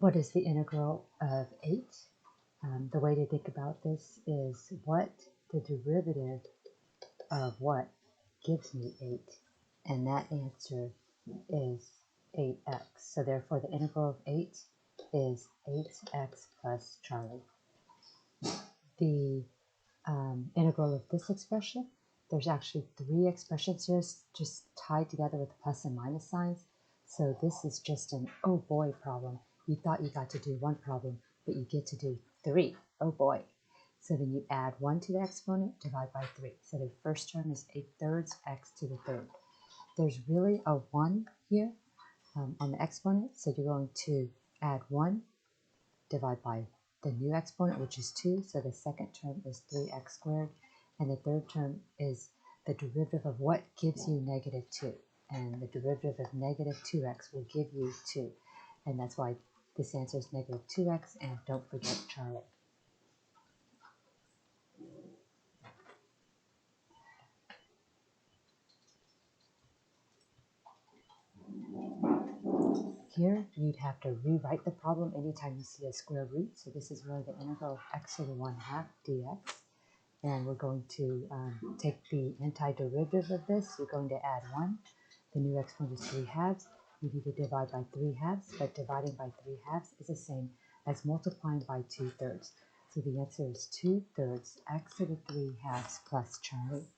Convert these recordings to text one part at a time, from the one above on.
What is the integral of 8? The way to think about this is what the derivative of what gives me 8, and that answer is 8x. So therefore the integral of 8 is 8x plus Charlie. The integral of this expression, there's actually 3 expressions here just tied together with plus and minus signs. So this is just an oh boy problem. You thought you got to do 1 problem, but you get to do 3. Oh boy. So then you add 1 to the exponent, divide by 3. So the first term is 8/3 x to the 3rd. There's really a 1 here on the exponent, so you're going to add 1, divide by the new exponent, which is 2, so the second term is 3x squared, and the third term is the derivative of what gives you negative 2, and the derivative of negative 2x will give you 2, and that's why this answer is negative 2x, and don't forget Charlie. Here, you'd have to rewrite the problem anytime you see a square root, so this is really the integral of x to the 1/2 dx. And we're going to take the antiderivative of this. We're going to add 1. The new exponent is 3/2. You need to divide by 3/2, but dividing by 3/2 is the same as multiplying by 2/3. So the answer is 2/3 x to the 3/2 plus Charlie.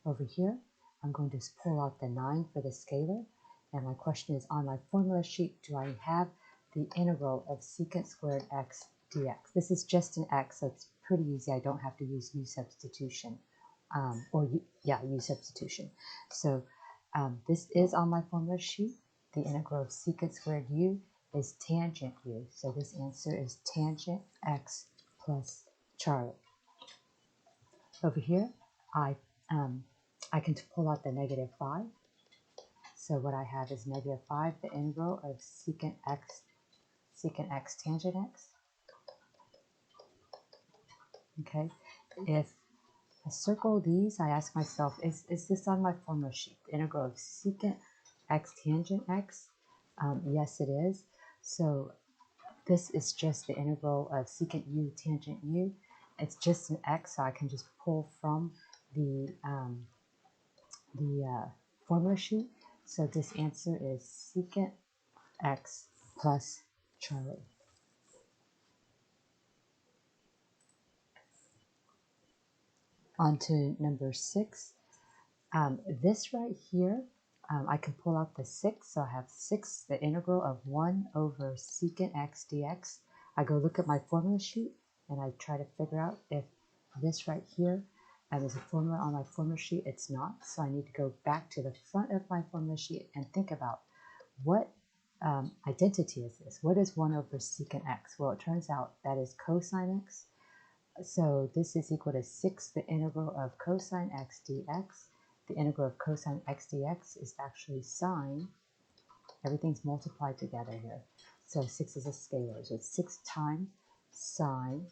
Over here, I'm going to pull out the 9 for the scalar. And my question is, on my formula sheet, do I have the integral of secant squared x dx? This is just an x, so it's pretty easy. I don't have to use u substitution, u substitution. So this is on my formula sheet. The integral of secant squared u is tangent u. So this answer is tangent x plus Charlie. Over here, I can pull out the negative 5. So what I have is negative 5, the integral of secant x tangent x. Okay, if I circle these, I ask myself, is this on my formula sheet? The integral of secant x tangent x? Yes, it is. So this is just the integral of secant u tangent u. It's just an x, so I can just pull from the formula sheet. So this answer is secant x plus Charlie. On to number 6. This right here, I can pull out the 6. So I have 6, the integral of 1 over secant x dx. I go look at my formula sheet and I try to figure out if this right here is a formula on my formula sheet. It's not. So I need to go back to the front of my formula sheet and think about what identity is this? What is 1 over secant x? Well, it turns out that is cosine x. So this is equal to 6, the integral of cosine x dx. The integral of cosine x dx is actually sine. Everything's multiplied together here. So 6 is a scalar. So it's 6 times sine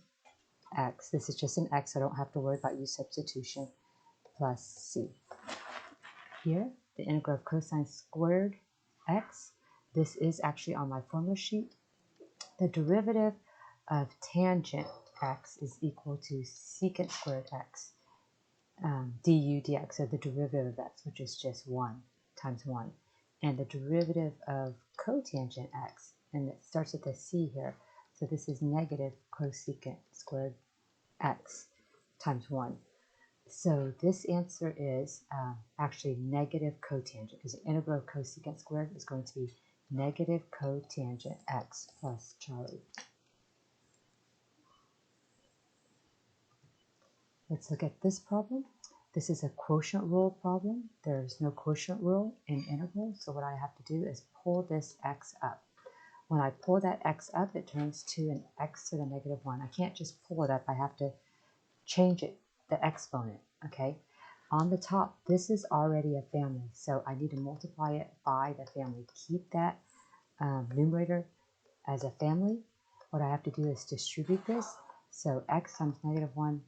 x. This is just an x, so I don't have to worry about u substitution, plus c. Here, the integral of cosine squared x. This is actually on my formula sheet. The derivative of tangent x is equal to secant squared x du dx, so the derivative of x, which is just 1 times 1. And the derivative of cotangent x, and it starts with a c here, so this is negative cosecant squared x times 1. So this answer is actually negative cotangent, because the integral of cosecant squared is going to be negative cotangent x plus Charlie. Let's look at this problem. This is a quotient rule problem. There's no quotient rule in integrals, so what I have to do is pull this x up. When I pull that x up, it turns to an x to the negative 1. I can't just pull it up. I have to change it, the exponent, okay? On the top, this is already a family, so I need to multiply it by the family. Keep that numerator as a family. What I have to do is distribute this. So x times negative 1.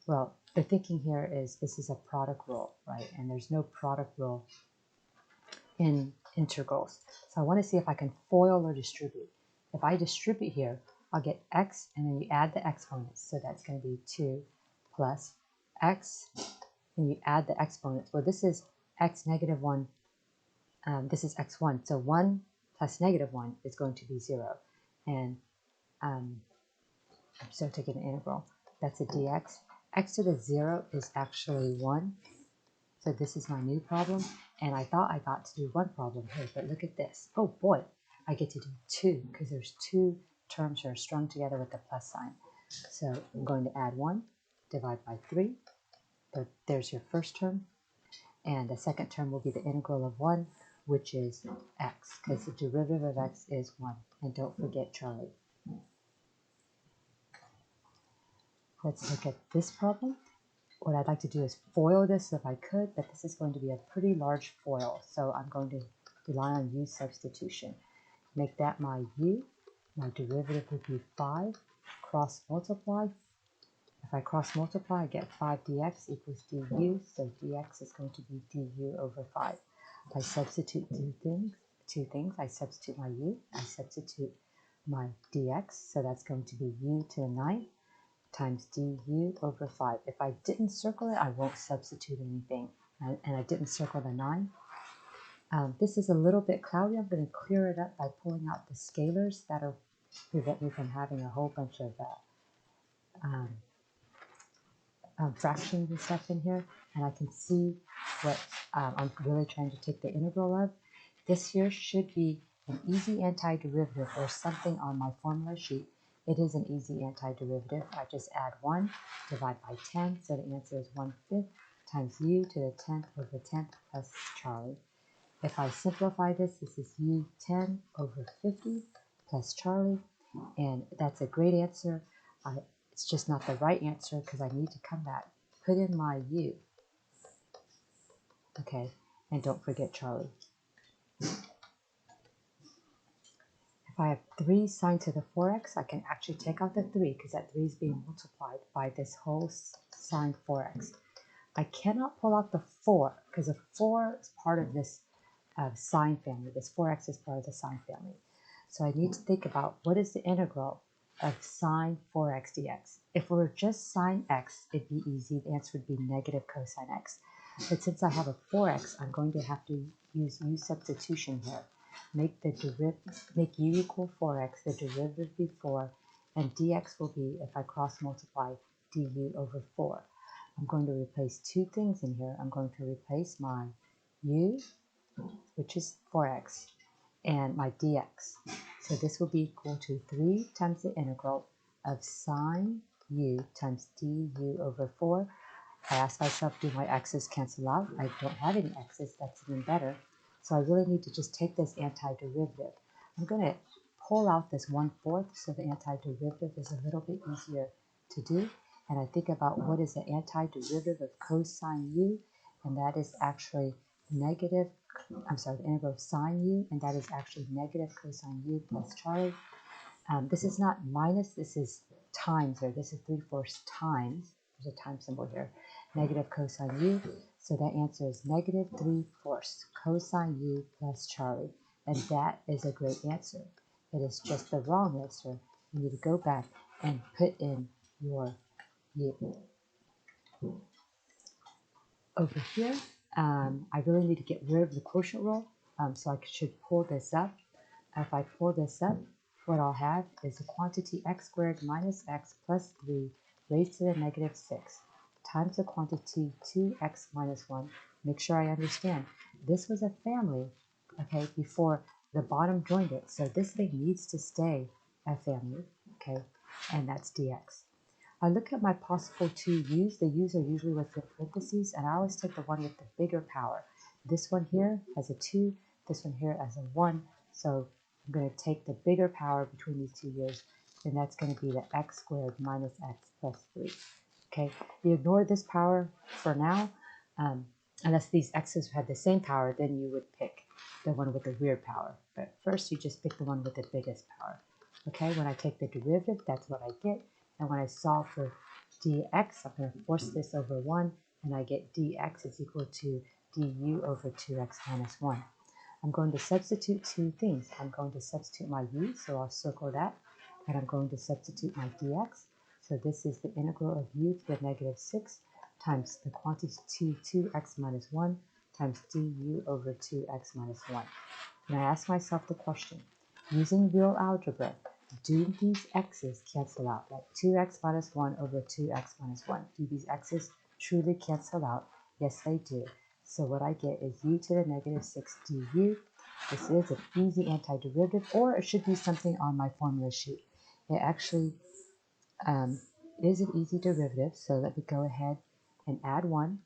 Well, the thinking here is this is a product rule, right? And there's no product rule in integrals. So I want to see if I can FOIL or distribute. if I distribute here, I'll get x, and then you add the exponents. So that's going to be 2 plus x, and you add the exponents. Well, this is x negative 1. This is x1. So 1 plus negative 1 is going to be 0. And so to get an integral, that's a dx. X to the 0 is actually 1. So this is my new problem. And I thought I got to do one problem here, but look at this. Oh boy, I get to do 2 because there's 2 terms that are strung together with the plus sign. So I'm going to add 1, divide by 3. There's your first term. And the second term will be the integral of 1, which is x, because the derivative of x is 1. And don't forget Charlie. Let's look at this problem. What I'd like to do is FOIL this if I could, but this is going to be a pretty large FOIL, so I'm going to rely on u substitution. Make that my u. My derivative would be 5. Cross multiply. If I cross multiply, I get 5 dx equals du, so dx is going to be du over 5. I substitute two things. I substitute my u, I substitute my dx, so that's going to be u to the 9th times du over 5. If I didn't circle it, I won't substitute anything. And I didn't circle the 9. This is a little bit cloudy. I'm going to clear it up by pulling out the scalars. That'll prevent me from having a whole bunch of fractions and stuff in here. And I can see what I'm really trying to take the integral of. This here should be an easy antiderivative or something on my formula sheet. It is an easy antiderivative. I just add 1, divide by 10, so the answer is 1/5 times u to the 10th over 10th plus Charlie. If I simplify this, this is u 10 over 50 plus Charlie, and that's a great answer. It's just not the right answer because I need to come back, put in my u, okay, and don't forget Charlie. If I have 3 sine to the 4x, I can actually take out the 3 because that 3 is being multiplied by this whole sine 4x. I cannot pull out the 4 because the 4 is part of this sine family. This 4x is part of the sine family. So I need to think about what is the integral of sine 4x dx. If it were just sine x, it'd be easy. The answer would be negative cosine x. But since I have a 4x, I'm going to have to use u substitution here. Make u equal 4x, the derivative be 4, and dx will be, if I cross multiply, du over 4. I'm going to replace 2 things in here. I'm going to replace my u, which is 4x, and my dx. So this will be equal to 3 times the integral of sine u times du over 4. I ask myself, do my x's cancel out? I don't have any x's, that's even better. So I really need to just take this antiderivative. I'm going to pull out this 1/4 so the antiderivative is a little bit easier to do. And I think about what is the antiderivative of cosine u, and that is actually the integral of sine u, and that is actually negative cosine u plus Charlie. This is not minus, this is times, or this is 3/4 times. There's a time symbol here. Negative cosine u. So that answer is negative 3/4 cosine u plus Charlie. And that is a great answer. It is just the wrong answer. You need to go back and put in your u. Over here, I really need to get rid of the quotient rule. So I should pull this up. If I pull this up, what I'll have is the quantity x squared minus x plus 3 raised to the negative 6 times the quantity 2x minus 1. Make sure I understand. This was a family, okay, before the bottom joined it. So this thing needs to stay a family, okay, and that's dx. I look at my possible 2 u's. The u's are usually within parentheses, and I always take the one with the bigger power. This one here has a 2, this one here has a 1, so I'm going to take the bigger power between these 2 u's, and that's going to be the x squared minus x plus 3. Okay, you ignore this power for now, unless these x's had the same power, then you would pick the one with the weird power. But first, you just pick the one with the biggest power. Okay, when I take the derivative, that's what I get. And when I solve for dx, I'm going to force this over 1, and I get dx is equal to du over 2x minus 1. I'm going to substitute two things. I'm going to substitute my u, so I'll circle that, and I'm going to substitute my dx. So this is the integral of u to the negative 6 times the quantity 2x minus 1 times du over 2x minus 1. And I ask myself the question, using real algebra, do these x's cancel out? Like 2x minus 1 over 2x minus 1. Do these x's truly cancel out? Yes, they do. So what I get is u to the negative 6 du. This is an easy antiderivative, or it should be something on my formula sheet. It actually is an easy derivative, so let me go ahead and add 1,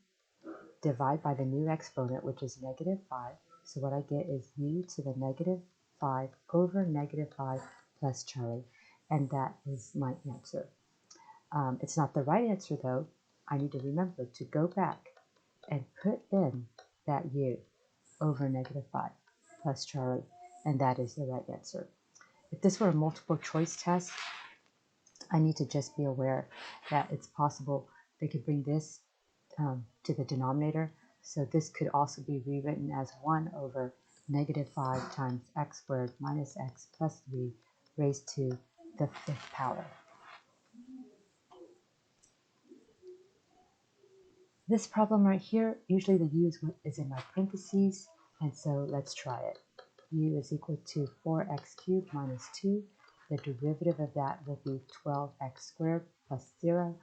divide by the new exponent, which is negative 5. So what I get is u to the negative 5 over negative 5 plus Charlie, and that is my answer. It's not the right answer, though. I need to remember to go back and put in that u over negative 5 plus Charlie, and that is the right answer. If this were a multiple choice test, I need to just be aware that it's possible they could bring this to the denominator. So this could also be rewritten as 1 over negative 5 times x squared minus x plus 3 raised to the 5th power. This problem right here, usually the u is in my parentheses, and so let's try it. U is equal to 4x cubed minus 2. The derivative of that will be 12x squared plus 0.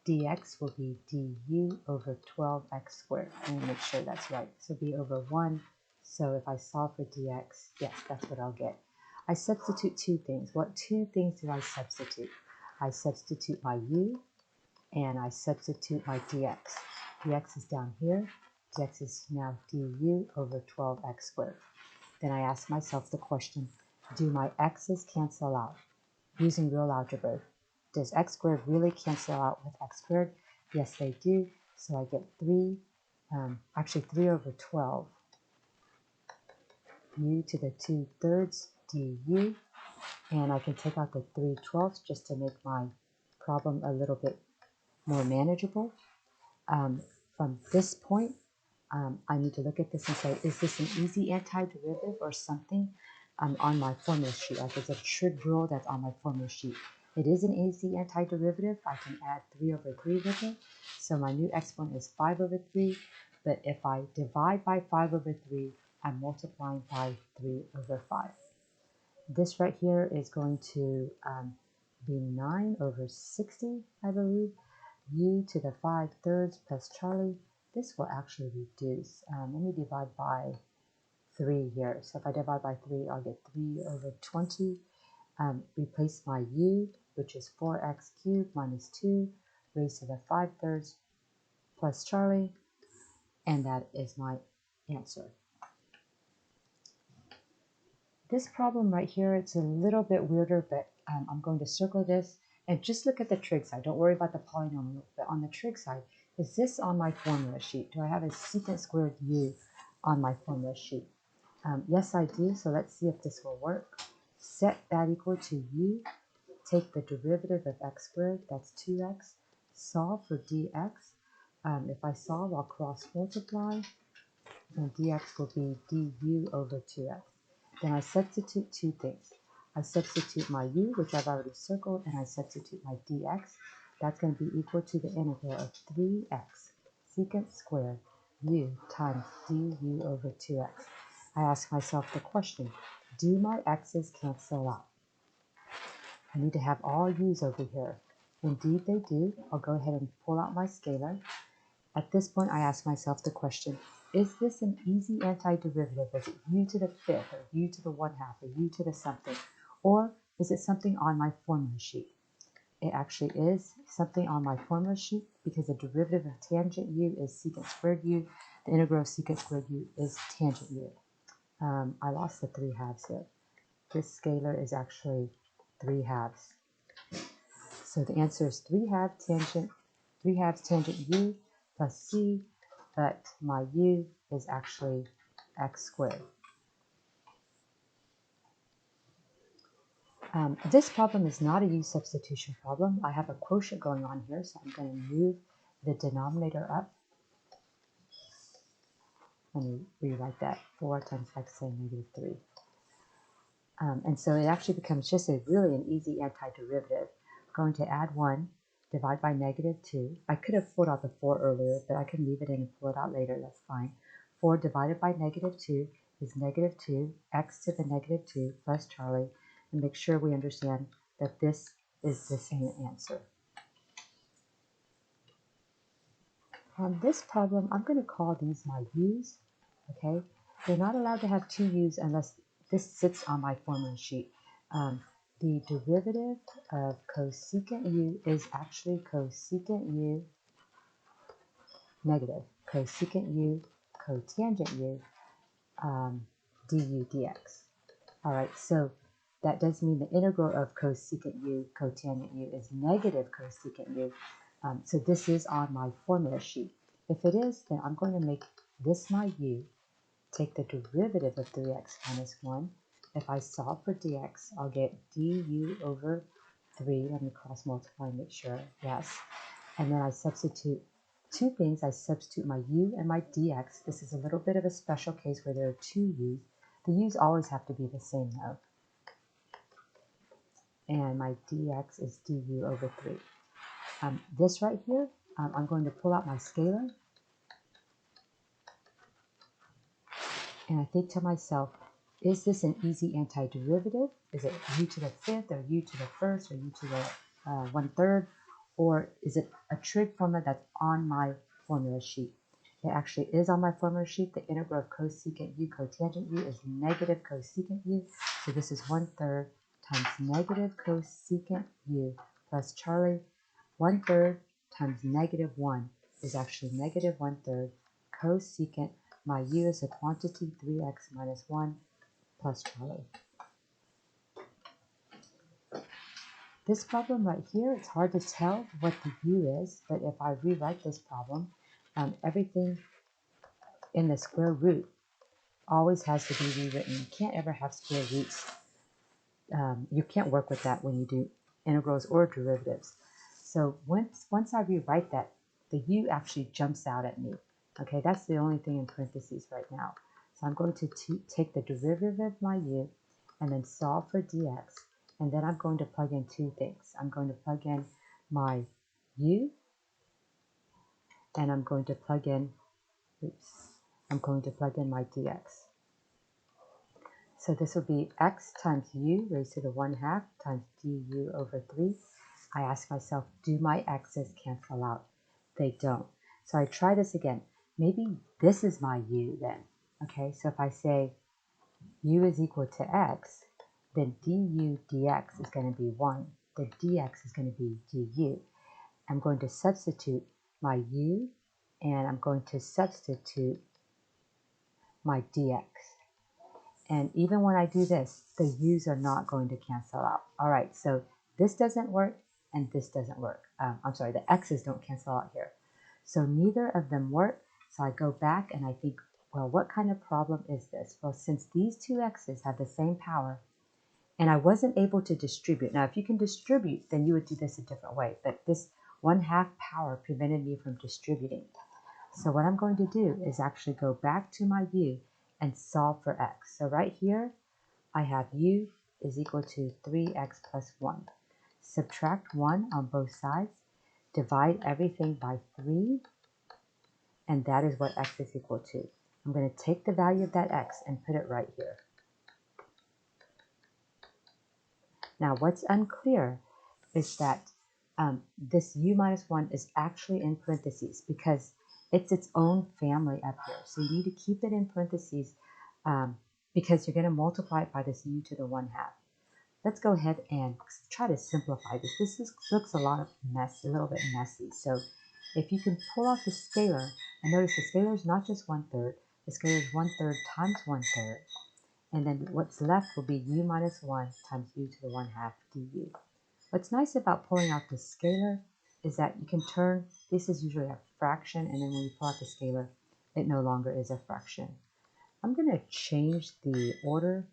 Dx will be du over 12x squared. Let me make sure that's right. So be over 1. So if I solve for dx, yes, that's what I'll get. I substitute two things. What two things do I substitute? I substitute my u, and I substitute my dx. Dx is down here. Dx is now du over 12x squared. Then I ask myself the question, do my x's cancel out? Using real algebra, does x squared really cancel out with x squared? Yes, they do. So I get 3 over 12 u to the 2/3 du, and I can take out the 3/12 just to make my problem a little bit more manageable. From this point, I need to look at this and say, is this an easy antiderivative or something on my formula sheet? Like it's a trig rule that's on my formula sheet. It is an easy antiderivative. I can add 3 over 3 with it. So my new exponent is 5 over 3. But if I divide by 5 over 3, I'm multiplying by 3 over 5. This right here is going to be 9 over 60, I believe. U to the 5/3 plus Charlie. This will actually reduce. Let me divide by 3 here. So if I divide by 3, I'll get 3 over 20. Replace my u, which is 4x cubed minus 2 raised to the 5/3 plus Charlie, and that is my answer. This problem right here, it's a little bit weirder, but I'm going to circle this and just look at the trig side. Don't worry about the polynomial, but on the trig side, is this on my formula sheet? Do I have a secant squared u on my formula sheet? Yes, I do. So let's see if this will work. Set that equal to u. Take the derivative of x squared, that's 2x. Solve for dx. If I solve, I'll cross multiply, and dx will be du over 2x. Then I substitute two things. I substitute my u, which I've already circled, and I substitute my dx. That's going to be equal to the integral of 3x secant squared u times du over 2x. I ask myself the question, do my x's cancel out? I need to have all u's over here. Indeed they do. I'll go ahead and pull out my scalar. At this point, I ask myself the question, is this an easy antiderivative? Is it u to the 5th, or u to the 1/2, or u to the something? Or is it something on my formula sheet? It actually is something on my formula sheet because the derivative of tangent u is secant squared u. The integral of secant squared u is tangent u. I lost the 3/2 here. This scalar is actually 3/2. So the answer is 3/2 tangent u plus c, but my u is actually x squared. This problem is not a u substitution problem. I have a quotient going on here, so I'm going to move the denominator up. Let me rewrite that. 4 times x to the negative 3. And so it actually becomes just really an easy antiderivative. Going to add 1, divide by negative 2. I could have pulled out the 4 earlier, but I can leave it in and pull it out later. That's fine. 4 divided by negative 2 is negative 2, x to the negative 2 plus Charlie. And make sure we understand that this is the same answer. On this problem, I'm going to call these my u's, okay? They're not allowed to have 2 u's unless this sits on my formula sheet. The derivative of cosecant u is actually cosecant u negative, cosecant u cotangent u du dx. All right, so that does mean the integral of cosecant u cotangent u is negative cosecant u. So this is on my formula sheet. If it is, then I'm going to make this my u, take the derivative of 3x minus 1. If I solve for dx, I'll get du over 3. Let me cross multiply and make sure. Yes. And then I substitute two things. I substitute my u and my dx. This is a little bit of a special case where there are 2 u's. The u's always have to be the same though. And my dx is du over 3. This right here, I'm going to pull out my scalar. And I think to myself, is this an easy antiderivative? Is it u to the 5th or u to the 1st or u to the 1/3? Or is it a trig formula that's on my formula sheet? It actually is on my formula sheet. The integral of cosecant u cotangent u is negative cosecant u. So this is 1/3 times negative cosecant u plus Charlie. 1/3 times negative 1 is actually negative 1/3 cosecant. My u is a quantity, 3x minus 1 plus Charlie. This problem right here, it's hard to tell what the u is, but if I rewrite this problem, everything in the square root always has to be rewritten. You can't ever have square roots. You can't work with that when you do integrals or derivatives. So once I rewrite that, the u actually jumps out at me. Okay, that's the only thing in parentheses right now. So I'm going to take the derivative of my u and then solve for dx. And then I'm going to plug in 2 things. I'm going to plug in my u, and I'm going to plug in, my dx. So this will be x times u raised to the 1/2 times du over 3. I ask myself, do my x's cancel out? They don't. So I try this again. Maybe this is my u then. Okay, so if I say u is equal to x, then du dx is going to be 1. The dx is going to be du. I'm going to substitute my u, and I'm going to substitute my dx. And even when I do this, the u's are not going to cancel out. All right, so this doesn't work, and this doesn't work. I'm sorry, the x's don't cancel out here. So neither of them work. So I go back and I think, well, what kind of problem is this? Well, since these 2 x's have the same power, and I wasn't able to distribute. Now, if you can distribute, then you would do this a different way. But this 1/2 power prevented me from distributing. So what I'm going to do is actually go back to my u and solve for x. So right here, I have u is equal to 3x plus 1. Subtract 1 on both sides. Divide everything by 3. And that is what x is equal to. I'm going to take the value of that x and put it right here. Now, what's unclear is that this u minus 1 is actually in parentheses because it's its own family up here. So you need to keep it in parentheses because you're going to multiply it by this u to the 1/2. Let's go ahead and try to simplify this. This looks a little bit messy. So if you can pull out the scalar, and notice the scalar is not just 1/3, the scalar is 1/3 times 1/3. And then what's left will be u minus 1 times u to the 1/2 du. What's nice about pulling out the scalar is that you can turn, this is usually a fraction, and then when you pull out the scalar, it no longer is a fraction. I'm going to change the order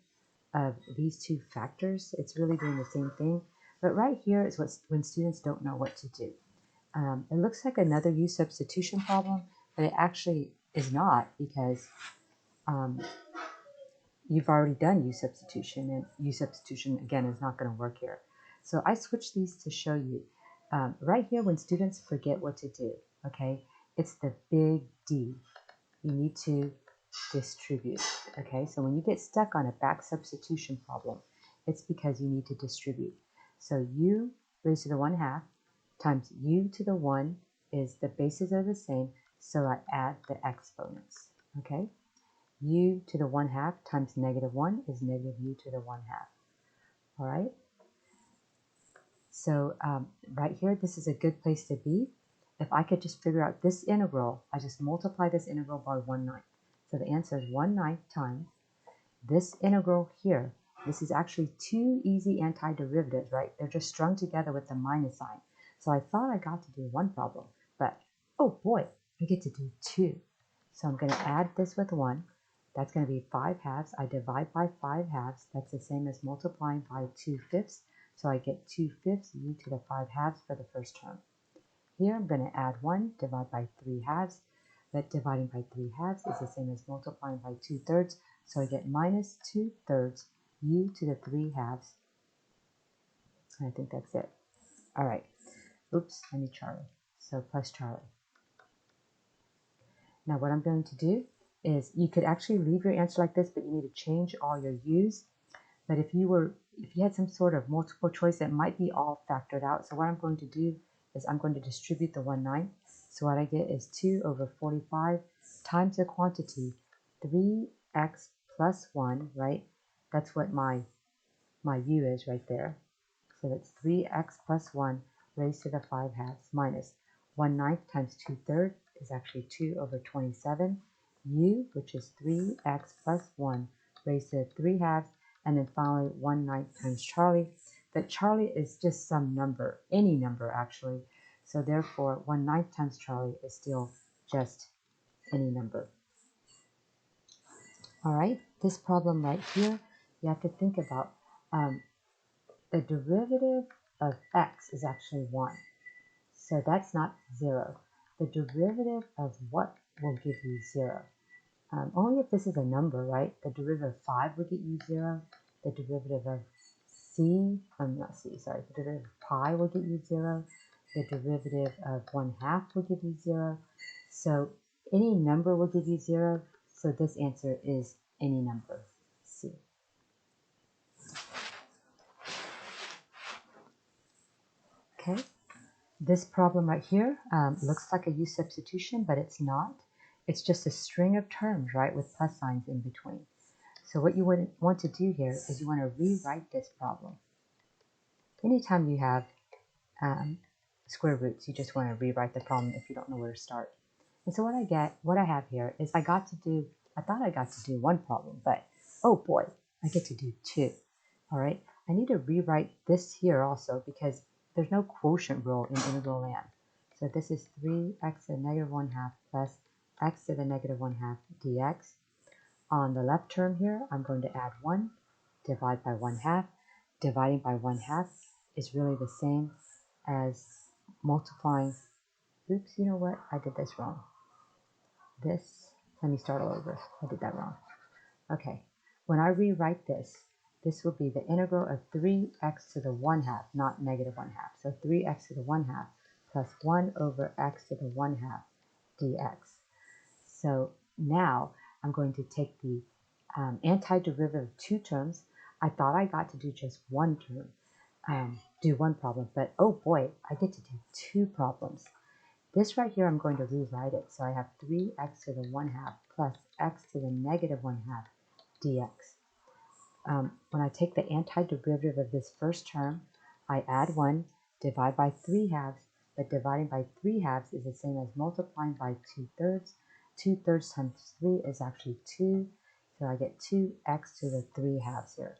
of these 2 factors. It's really doing the same thing. But right here is when students don't know what to do. It looks like another u substitution problem, but it actually is not, because you've already done u substitution, and u substitution again is not going to work here. So I switched these to show you right here when students forget what to do. Okay, it's the big D. You need to distribute. Okay, so when you get stuck on a back substitution problem, it's because you need to distribute. So u raised to the 1/2 times u to the 1 is the bases are the same, so I add the exponents. Okay, u to the 1/2 times -1 is negative u to the 1/2. All right. So right here, this is a good place to be. If I could just figure out this integral, I just multiply this integral by 1/9. So the answer is 1/9 times this integral here. This is actually two easy antiderivatives, right? They're just strung together with the minus sign. So I thought I got to do one problem, but oh boy, I get to do two. So I'm going to add this with 1. That's going to be 5/2. I divide by 5/2. That's the same as multiplying by 2/5. So I get 2/5 u to the 5/2 for the first term. Here I'm going to add 1, divide by 3/2. But dividing by 3/2 is the same as multiplying by 2/3. So I get minus 2/3 u to the 3/2. I think that's it. All right. Oops, I need Charlie. So plus Charlie. Now what I'm going to do is, you could actually leave your answer like this, but you need to change all your u's. But if you had some sort of multiple choice, it might be all factored out. So what I'm going to do is I'm going to distribute the 1/9. So what I get is 2 over 45 times the quantity 3x plus 1, right? That's what my u is right there. So that's 3x plus 1 raised to the 5/2 minus 1/9 times 2/3 is actually 2 over 27. U, which is 3x plus 1 raised to the 3/2, and then finally 1/9 times Charlie. But Charlie is just some number, any number actually. So therefore 1/9 times Charlie is still just any number. All right, this problem right here, you have to think about the derivative of x is actually 1. So that's not 0. The derivative of what will give you 0? Only if this is a number, right? The derivative of 5 will get you 0. The derivative of the derivative of pi will get you 0. The derivative of 1/2 will give you 0. So any number will give you 0. So this answer is any number, C. Okay. This problem right here looks like a u substitution, but it's not. It's just a string of terms, right, with plus signs in between. So what you would want to do here is you want to rewrite this problem. Anytime you have square roots, you just want to rewrite the problem if you don't know where to start. And so what I have here is I thought I got to do one problem, but oh boy, I get to do two. All right, I need to rewrite this here also because there's no quotient rule in integral land. So this is 3x to the negative 1/2 plus x to the negative 1/2 dx. On the left term here, I'm going to add 1, divide by 1/2. Dividing by 1/2 is really the same as multiplying. Oops, you know what? I did this wrong. Let me start all over. I did that wrong. Okay, when I rewrite this, this will be the integral of 3x to the 1/2, not negative 1/2. So 3x to the 1/2 plus 1 over x to the 1/2 dx. So now I'm going to take the antiderivative of two terms. I thought I got to do just one term, do one problem, but oh boy, I get to do two problems. This right here, I'm going to rewrite it. So I have 3x to the 1/2 plus x to the negative 1/2 dx. When I take the antiderivative of this first term, I add 1, divide by 3/2, but dividing by 3/2 is the same as multiplying by 2/3. 2/3 times 3 is actually 2, so I get 2x to the 3/2 here.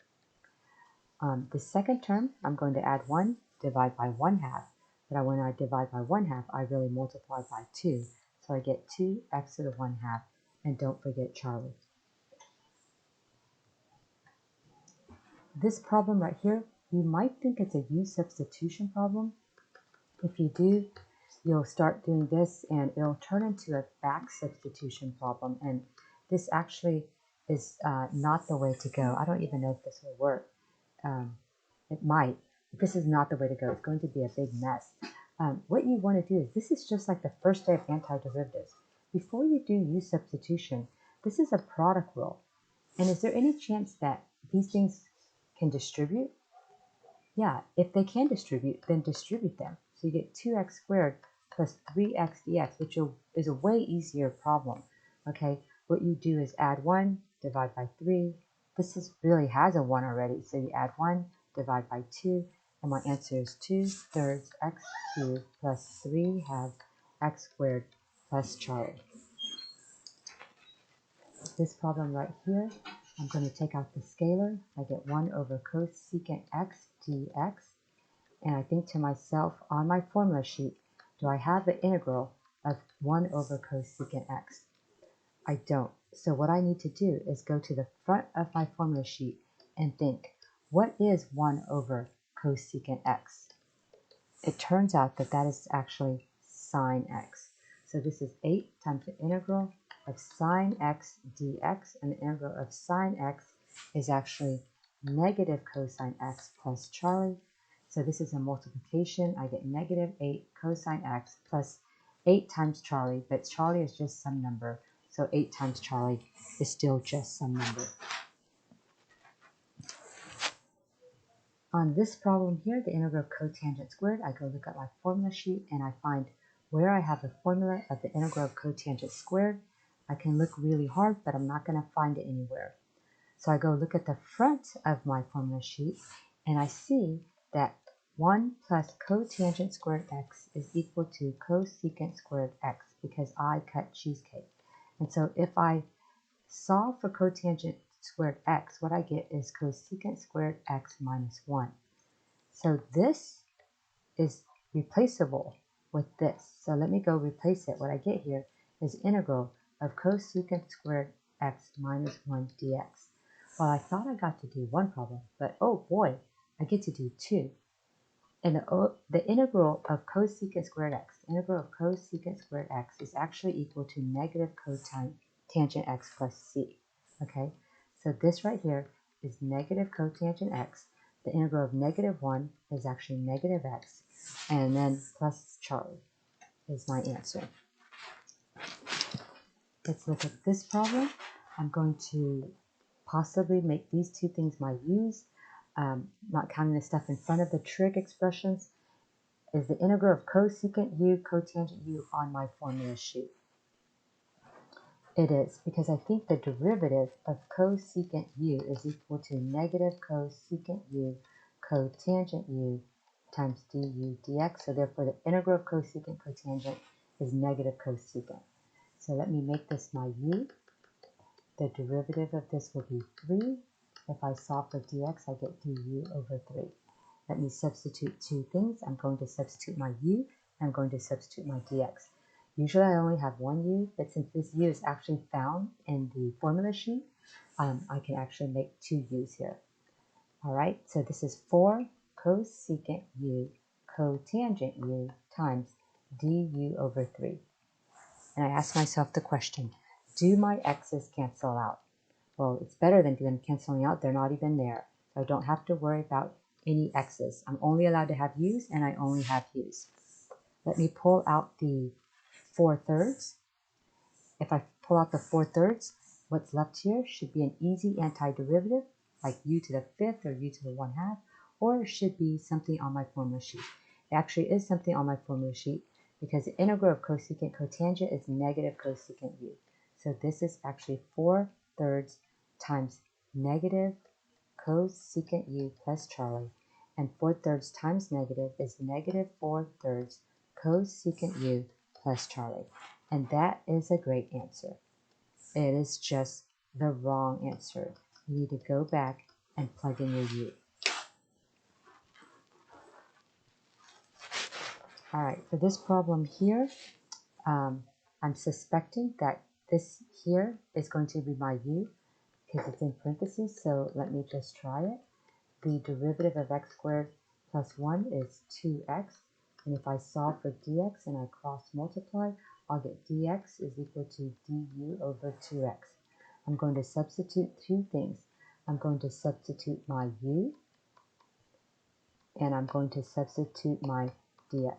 The second term, I'm going to add 1, divide by 1/2, but when I divide by 1/2, I really multiply by 2, so I get 2x to the 1/2, and don't forget Charlie. This problem right here, you might think it's a u substitution problem. If you do, you'll start doing this and it'll turn into a back substitution problem. And this actually is not the way to go. I don't even know if this will work. It might, but this is not the way to go. It's going to be a big mess. What you want to do is, this is just like the first day of antiderivatives. Before you do use substitution, this is a product rule. And is there any chance that these things can distribute? Yeah, if they can distribute, then distribute them. So you get 2x squared plus 3x dx, which is a way easier problem. Okay, what you do is add 1, divide by 3. This really has a 1 already, so you add 1, divide by 2, and my answer is 2/3 x cubed plus 3/2 x squared plus Charlie. This problem right here, I'm going to take out the scalar. I get 1 over cosecant x dx. And I think to myself, on my formula sheet, do I have the integral of 1 over cosecant x? I don't. So what I need to do is go to the front of my formula sheet and think, what is 1 over cosecant x? It turns out that that is actually sine x. So this is 8 times the integral of sine x dx, and the integral of sine x is actually negative cosine x plus Charlie. So this is a multiplication. I get negative 8 cosine x plus 8 times Charlie, but Charlie is just some number. So 8 times Charlie is still just some number. On this problem here, the integral of cotangent squared, I go look at my formula sheet and I find where I have the formula of the integral of cotangent squared. I can look really hard, but I'm not going to find it anywhere. So I go look at the front of my formula sheet and I see that 1 plus cotangent squared x is equal to cosecant squared x because I cut cheesecake. And so if I solve for cotangent squared x, what I get is cosecant squared x minus 1. So this is replaceable with this. So let me go replace it. What I get here is integral of cosecant squared x minus 1 dx. Well, I thought I got to do one problem, but oh boy, I get to do two. And the integral of cosecant squared x, is actually equal to negative cotangent x plus c. Okay, so this right here is negative cotangent x. The integral of negative 1 is actually negative x, and then plus Charlie is my answer. Let's look at this problem. I'm going to possibly make these two things my u's. Not counting the stuff in front of the trig expressions. Is the integral of cosecant u, cotangent u on my formula sheet? It is, because I think the derivative of cosecant u is equal to negative cosecant u cotangent u times du dx. So therefore the integral of cosecant cotangent is negative cosecant. So let me make this my u. The derivative of this will be 3. If I solve for dx, I get du over 3. Let me substitute two things. I'm going to substitute my u, and I'm going to substitute my dx. Usually I only have one u, but since this u is actually found in the formula sheet, I can actually make two u's here. All right, so this is 4 cosecant u cotangent u times du over 3. And I ask myself the question, do my x's cancel out? Well, it's better than them canceling out. They're not even there. So I don't have to worry about any x's. I'm only allowed to have u's, and I only have u's. Let me pull out the 4/3. If I pull out the 4/3, what's left here should be an easy antiderivative, like u to the 5th or u to the 1/2, or it should be something on my formula sheet. It actually is something on my formula sheet because the integral of cosecant cotangent is negative cosecant u. So this is actually 4/3 times negative cosecant u plus Charlie, and 4/3 times negative is negative 4/3 cosecant u plus Charlie. And that is a great answer. It is just the wrong answer. You need to go back and plug in your u. All right, for this problem here, I'm suspecting that this here is going to be my u because it's in parentheses, so let me just try it. The derivative of x squared plus 1 is 2x. And if I solve for dx and I cross multiply, I'll get dx is equal to du over 2x. I'm going to substitute two things. I'm going to substitute my u, and I'm going to substitute my dx.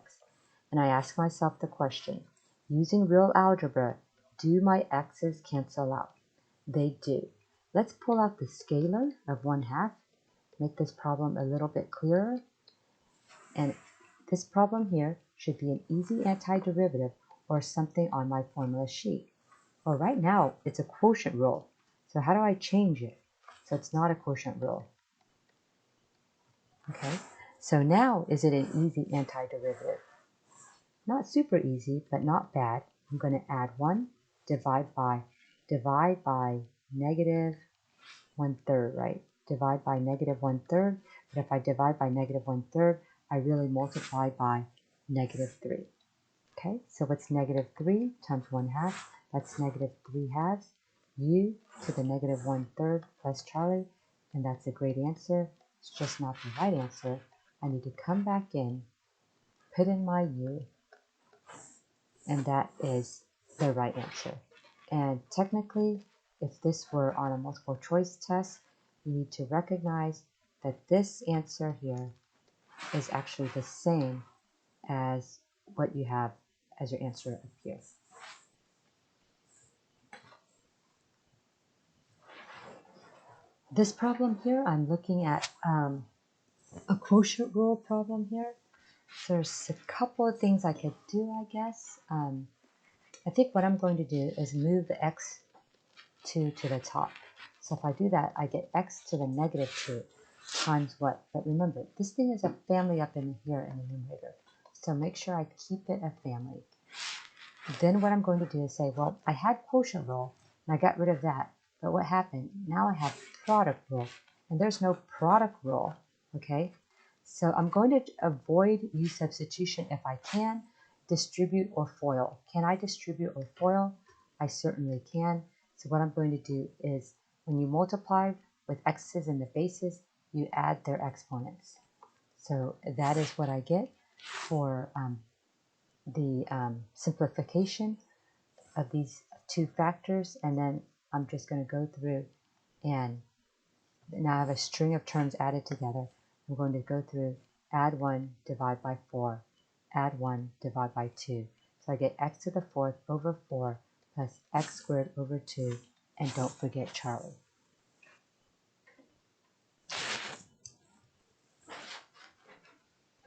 And I ask myself the question, using real algebra, do my x's cancel out? They do. Let's pull out the scalar of 1/2, make this problem a little bit clearer. And this problem here should be an easy antiderivative or something on my formula sheet. Well, right now it's a quotient rule. So how do I change it so it's not a quotient rule? Okay, so now is it an easy antiderivative? Not super easy, but not bad. I'm going to add 1, divide by negative 1/3, right? Divide by negative 1/3. But if I divide by negative 1/3, I really multiply by negative 3. Okay, so what's negative 3 times 1/2? That's negative 3/2. U to the negative 1/3 plus Charlie, and that's a great answer. It's just not the right answer. I need to come back in, put in my U, and that is the right answer. And technically, if this were on a multiple choice test, you need to recognize that this answer here is actually the same as what you have as your answer up here. This problem here, I'm looking at a quotient rule problem here. There's a couple of things I could do, I guess. I think what I'm going to do is move the x2 to the top. So if I do that, I get x to the negative 2 times what? But remember, this thing is a family up in here in the numerator. So make sure I keep it a family. Then what I'm going to do is say, well, I had quotient rule, and I got rid of that. But what happened? Now I have product rule, and there's no product rule, okay? So I'm going to avoid u substitution if I can. Distribute or FOIL. Can I distribute or FOIL? I certainly can. So what I'm going to do is when you multiply with x's in the bases, you add their exponents. So that is what I get for the simplification of these two factors. And then I'm just going to go through and now I have a string of terms added together. I'm going to go through, add 1, divide by 4, add 1, divide by 2. So I get x to the 4th over 4 plus x squared over 2, and don't forget Charlie.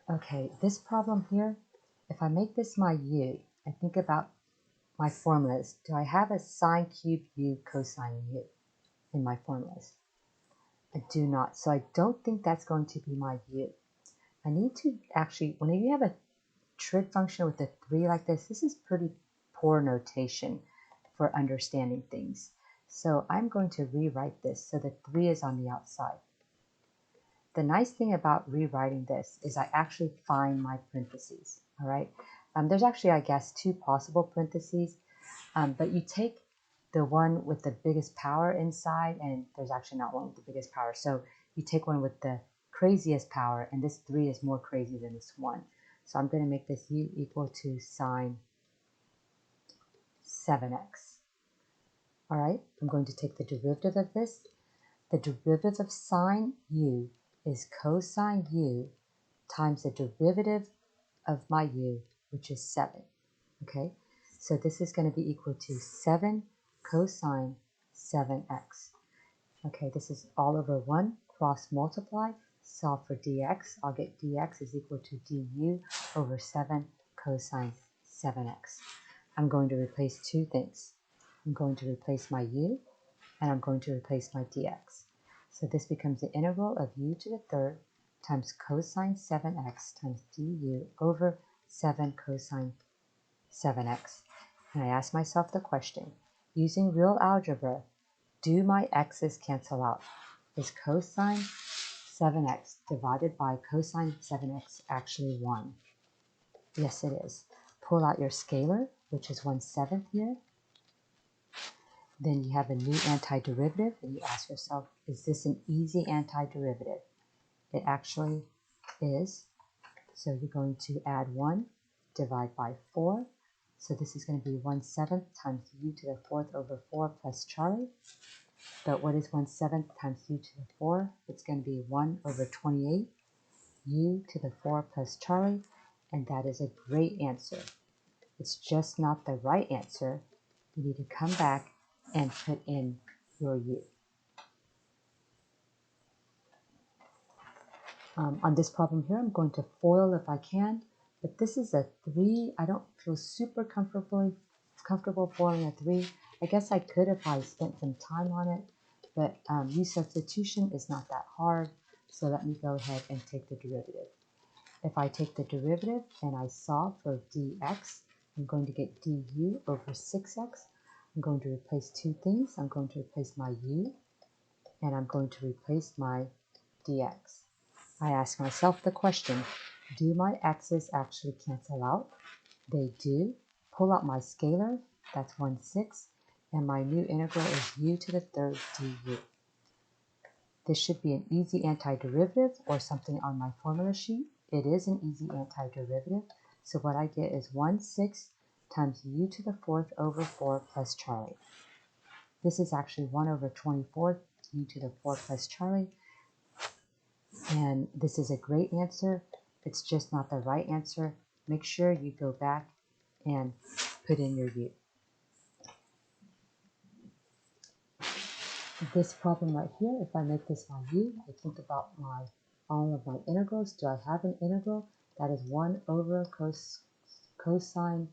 Okay, this problem here, if I make this my u, and think about my formulas, do I have a sine cube u cosine u in my formulas? I do not, so I don't think that's going to be my u. I need to actually, when you have a trig function with a 3 like this is pretty poor notation for understanding things. So I'm going to rewrite this so the 3 is on the outside. The nice thing about rewriting this is I actually find my parentheses, all right? There's actually, I guess, 2 possible parentheses, but you take the one with the biggest power inside, and there's actually not one with the biggest power. So you take one with the craziest power, and this 3 is more crazy than this 1. So I'm going to make this u equal to sine 7x. All right, I'm going to take the derivative of this. The derivative of sine u is cosine u times the derivative of my u, which is 7. Okay, so this is going to be equal to 7 cosine 7x. Okay, this is all over 1, cross multiply, solve for dx. I'll get dx is equal to du over 7 cosine 7x. I'm going to replace two things. I'm going to replace my u, and I'm going to replace my dx. So this becomes the integral of u to the 3rd times cosine 7x times du over 7 cosine 7x. And I ask myself the question, using real algebra, do my x's cancel out? Is cosine 7x divided by cosine 7x actually 1? Yes, it is. Pull out your scalar, which is 1/7 here. Then you have a new antiderivative, and you ask yourself, is this an easy antiderivative? It actually is. So you're going to add 1, divide by 4. So this is going to be 1/7 times u to the 4th over 4 plus Charlie. But what is 1/7 times u to the 4? It's going to be 1 over 28 u to the 4 plus Charlie. And that is a great answer. It's just not the right answer. You need to come back and put in your u. On this problem here, I'm going to FOIL if I can, but this is a 3. I don't feel super comfortable foiling a 3. I guess I could if I spent some time on it, but u substitution is not that hard, so let me go ahead and take the derivative. If I take the derivative and I solve for dx, I'm going to get du over 6x. I'm going to replace two things. I'm going to replace my u, and I'm going to replace my dx. I ask myself the question, do my x's actually cancel out? They do. Pull out my scalar, that's 1/6, and my new integral is u to the 3rd du. This should be an easy antiderivative or something on my formula sheet. It is an easy antiderivative, so what I get is 1/6 times u to the 4th over 4 plus Charlie. This is actually 1 over 24 u to the 4 plus Charlie. And this is a great answer. It's just not the right answer. Make sure you go back and put in your u. This problem right here, if I make this my u, I think about all of my integrals. Do I have an integral? That is 1 over cosine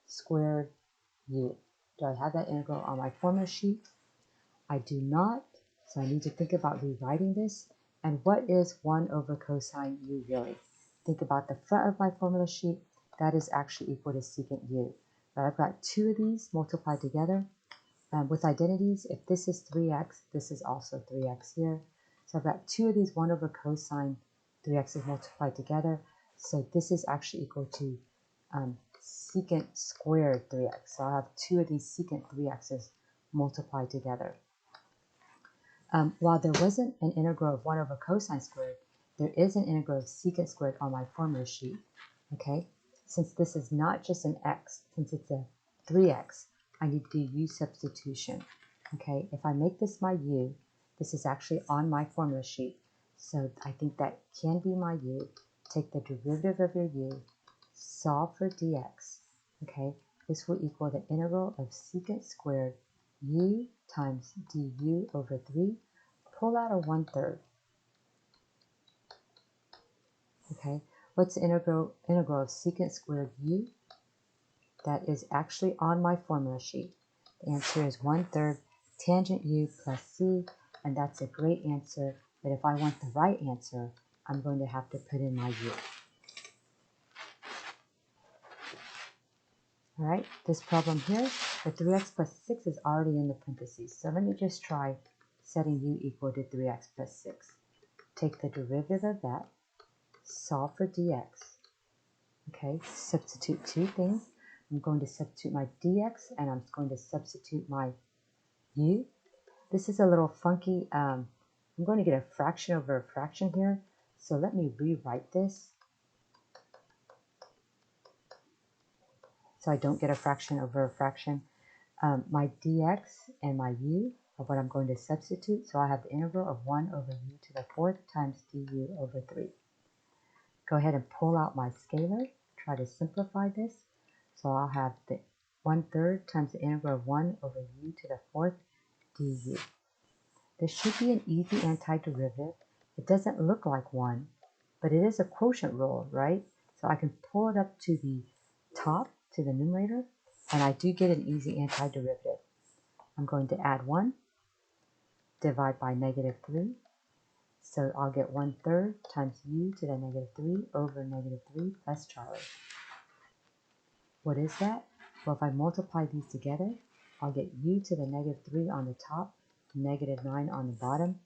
squared u. Do I have that integral on my formula sheet? I do not, so I need to think about rewriting this. And what is 1 over cosine u really? Think about the front of my formula sheet. That is actually equal to secant u. But I've got two of these multiplied together. With identities, if this is 3x, this is also 3x here. So I've got two of these 1 over cosine 3x's multiplied together. So this is actually equal to secant squared 3x. So I'll have two of these secant 3x's multiplied together. While there wasn't an integral of 1 over cosine squared, there is an integral of secant squared on my formula sheet. Okay, since this is not just an x, since it's a 3x, I need to do u substitution. Okay, if I make this my u, this is actually on my formula sheet. So I think that can be my u. Take the derivative of your u, solve for dx. Okay, this will equal the integral of secant squared u times du over 3. Pull out a 1/3. Okay, what's the integral of secant squared u? That is actually on my formula sheet. The answer is 1/3 tangent u plus c, and that's a great answer. But if I want the right answer, I'm going to have to put in my u. All right, this problem here, the 3x plus 6 is already in the parentheses. So let me just try setting u equal to 3x plus 6. Take the derivative of that, solve for dx. Okay, substitute two things. I'm going to substitute my dx, and I'm going to substitute my u. This is a little funky. I'm going to get a fraction over a fraction here. So let me rewrite this so I don't get a fraction over a fraction. My dx and my u are what I'm going to substitute. So I have the integral of 1 over u to the 4th times du over 3. Go ahead and pull out my scalar. Try to simplify this. So I'll have the 1/3 times the integral of 1 over u to the 4th du. This should be an easy antiderivative. It doesn't look like 1, but it is a quotient rule, right? So I can pull it up to the top, to the numerator, and I do get an easy antiderivative. I'm going to add 1, divide by -3. So I'll get 1/3 times u to the -3 over -3 plus Charlie. What is that? Well, if I multiply these together, I'll get u to the -3 on the top, -9 on the bottom,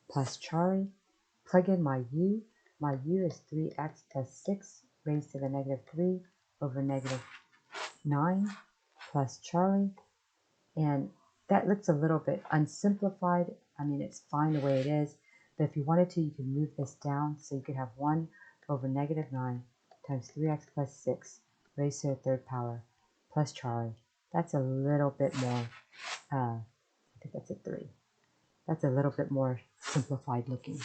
plus Charlie. Plug in my u. My u is 3x plus 6 raised to the -3 over -9 plus Charlie. And that looks a little bit unsimplified. I mean, it's fine the way it is. But if you wanted to, you could move this down. So you could have 1 over -9 times 3x plus 6 raised to the third power plus Charlie. That's a little bit more, I think that's a 3. That's a little bit more simplified looking.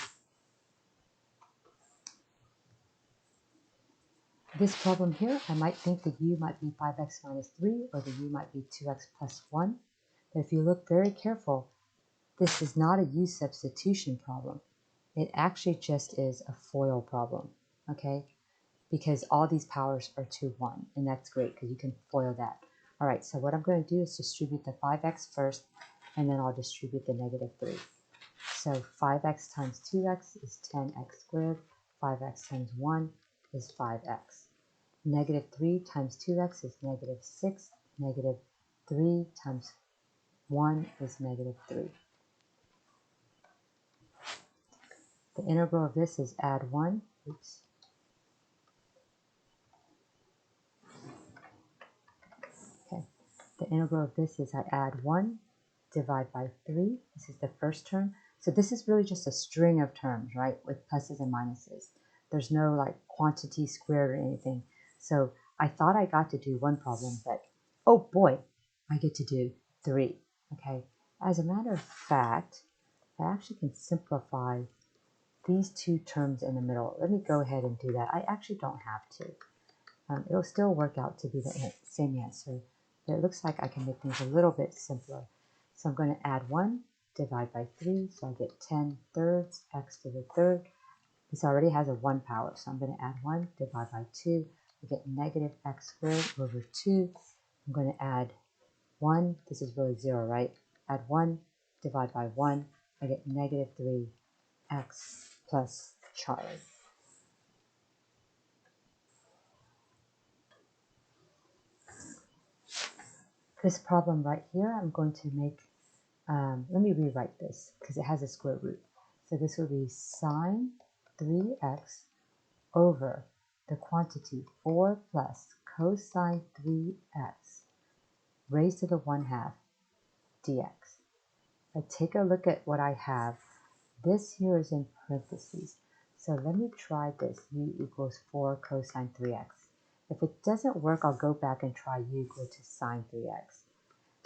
This problem here, I might think the u might be 5x minus 3 or the u might be 2x plus 1. But if you look very careful, this is not a u substitution problem. It actually just is a FOIL problem, okay? Because all these powers are to 1, and that's great because you can FOIL that. All right, so what I'm going to do is distribute the 5x first, and then I'll distribute the negative 3. So 5x times 2x is 10x squared. 5x times 1 is 5x. Negative 3 times 2x is negative 6. Negative 3 times 1 is negative 3. The integral of this is add 1. Oops. Okay. The integral of this is I add 1, divide by 3. This is the first term. So this is really just a string of terms, right, with pluses and minuses. There's no like quantity squared or anything. So I thought I got to do one problem, but oh boy, I get to do 3. Okay. As a matter of fact, I actually can simplify these two terms in the middle. Let me go ahead and do that. I actually don't have to. It'll still work out to be the same answer, but it looks like I can make things a little bit simpler. So I'm going to add 1, divide by 3, so I get 10 thirds, x to the third. This already has a 1 power, so I'm going to add 1, divide by 2. I get negative x squared over 2. I'm going to add 1. This is really 0, right? Add 1, divide by 1. I get negative 3x plus Charlie. This problem right here, I'm going to make, let me rewrite this because it has a square root. So this will be sine 3x over the quantity 4 plus cosine 3x raised to the 1/2 dx. I take a look at what I have. This here is in parentheses. So let me try this. U equals 4 cosine 3x. If it doesn't work, I'll go back and try u equal to sine 3x.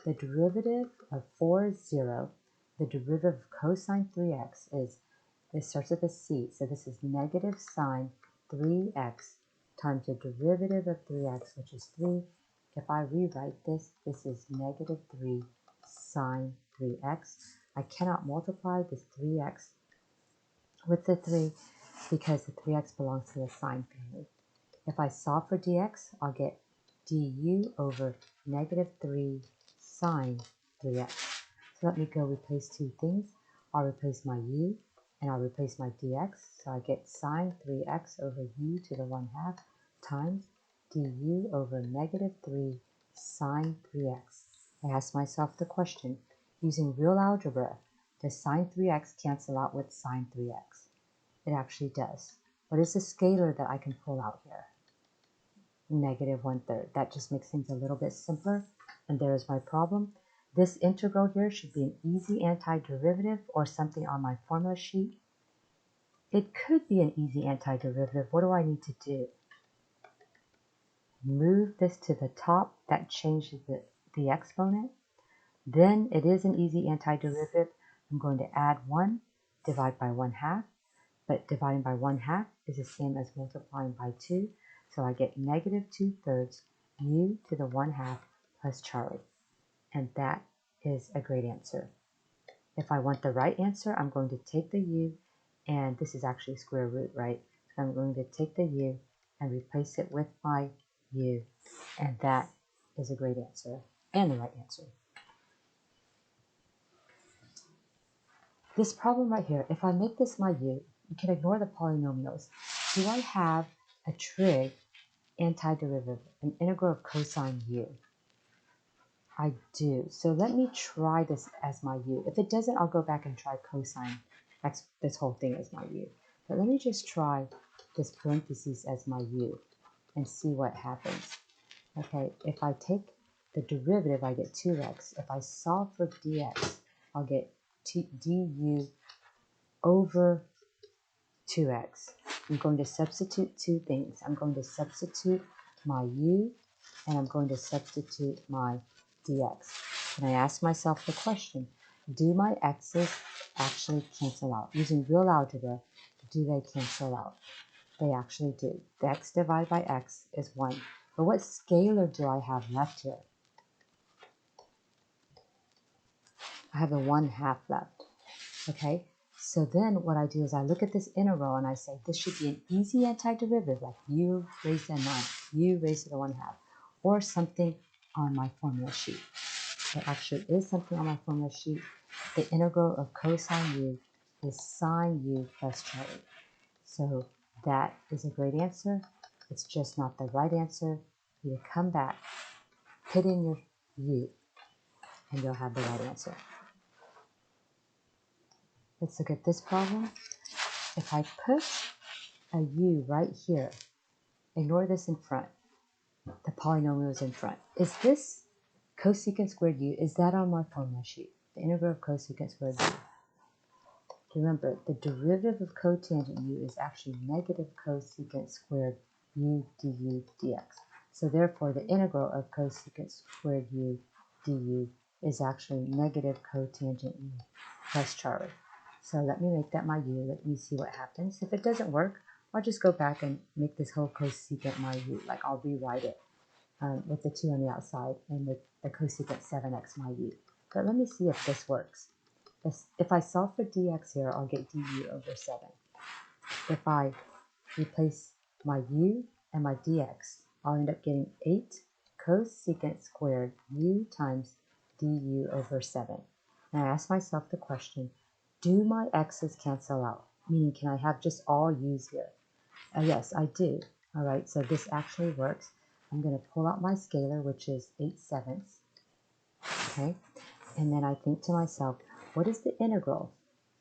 The derivative of 4 is 0. The derivative of cosine 3x is, it starts with a c, so this is negative sine 3x times the derivative of 3x, which is 3. If I rewrite this, this is negative 3 sine 3x. I cannot multiply this 3x with the 3 because the 3x belongs to the sine family. If I solve for dx, I'll get du over negative 3 sine 3x. So let me go replace two things. I'll replace my u and I'll replace my dx. So I get sine 3x over u to the 1/2 times du over negative 3 sine 3x. I asked myself the question, using real algebra, does sine 3x cancel out with sine 3x? It actually does. What is the scalar that I can pull out here? Negative 1/3. That just makes things a little bit simpler. And there is my problem. This integral here should be an easy antiderivative or something on my formula sheet. It could be an easy antiderivative. What do I need to do? Move this to the top. That changes the exponent. Then it is an easy antiderivative. I'm going to add 1, divide by 1/2. But dividing by 1/2 is the same as multiplying by 2. So I get negative 2/3 u to the 1/2 plus Charlie. And that is a great answer. If I want the right answer, I'm going to take the u, and this is actually square root, right? So I'm going to take the u and replace it with my u, and that is a great answer and the right answer. This problem right here, if I make this my u, you can ignore the polynomials. Do I have a trig antiderivative, an integral of cosine u? I do. So let me try this as my u. If it doesn't, I'll go back and try cosine. This whole thing as my u. But let me just try this parentheses as my u and see what happens. Okay, if I take the derivative, I get 2x. If I solve for dx, I'll get du over 2x. I'm going to substitute two things. I'm going to substitute my u, and I'm going to substitute my dx. And I ask myself the question, do my x's actually cancel out? Using real algebra, do they cancel out? They actually do. The x divided by x is 1. But what scalar do I have left here? I have a 1/2 left. Okay? So then what I do is I look at this integral and I say this should be an easy antiderivative, like u raised to 9, u raised to the 1/2, or something on my formula sheet. There actually is something on my formula sheet. The integral of cosine u is sine u plus Charlie. So that is a great answer. It's just not the right answer. You come back, put in your u, and you'll have the right answer. Let's look at this problem. If I put a u right here, ignore this in front, the polynomial is in front. Is this cosecant squared u, is that on my formula sheet? The integral of cosecant squared u. Remember, the derivative of cotangent u is actually negative cosecant squared u du dx. So therefore, the integral of cosecant squared u du is actually negative cotangent u plus Charlie. So let me make that my u. Let me see what happens. If it doesn't work, I'll just go back and make this whole cosecant my u. Like I'll rewrite it with the 2 on the outside and with the cosecant 7x my u. But let me see if this works. If I solve for dx here, I'll get du over 7. If I replace my u and my dx, I'll end up getting 8 cosecant squared u times du over 7. And I ask myself the question, do my x's cancel out? Meaning, can I have just all u's here? Yes, I do. All right, so this actually works. I'm going to pull out my scalar, which is 8/7. Okay, and then I think to myself, what is the integral?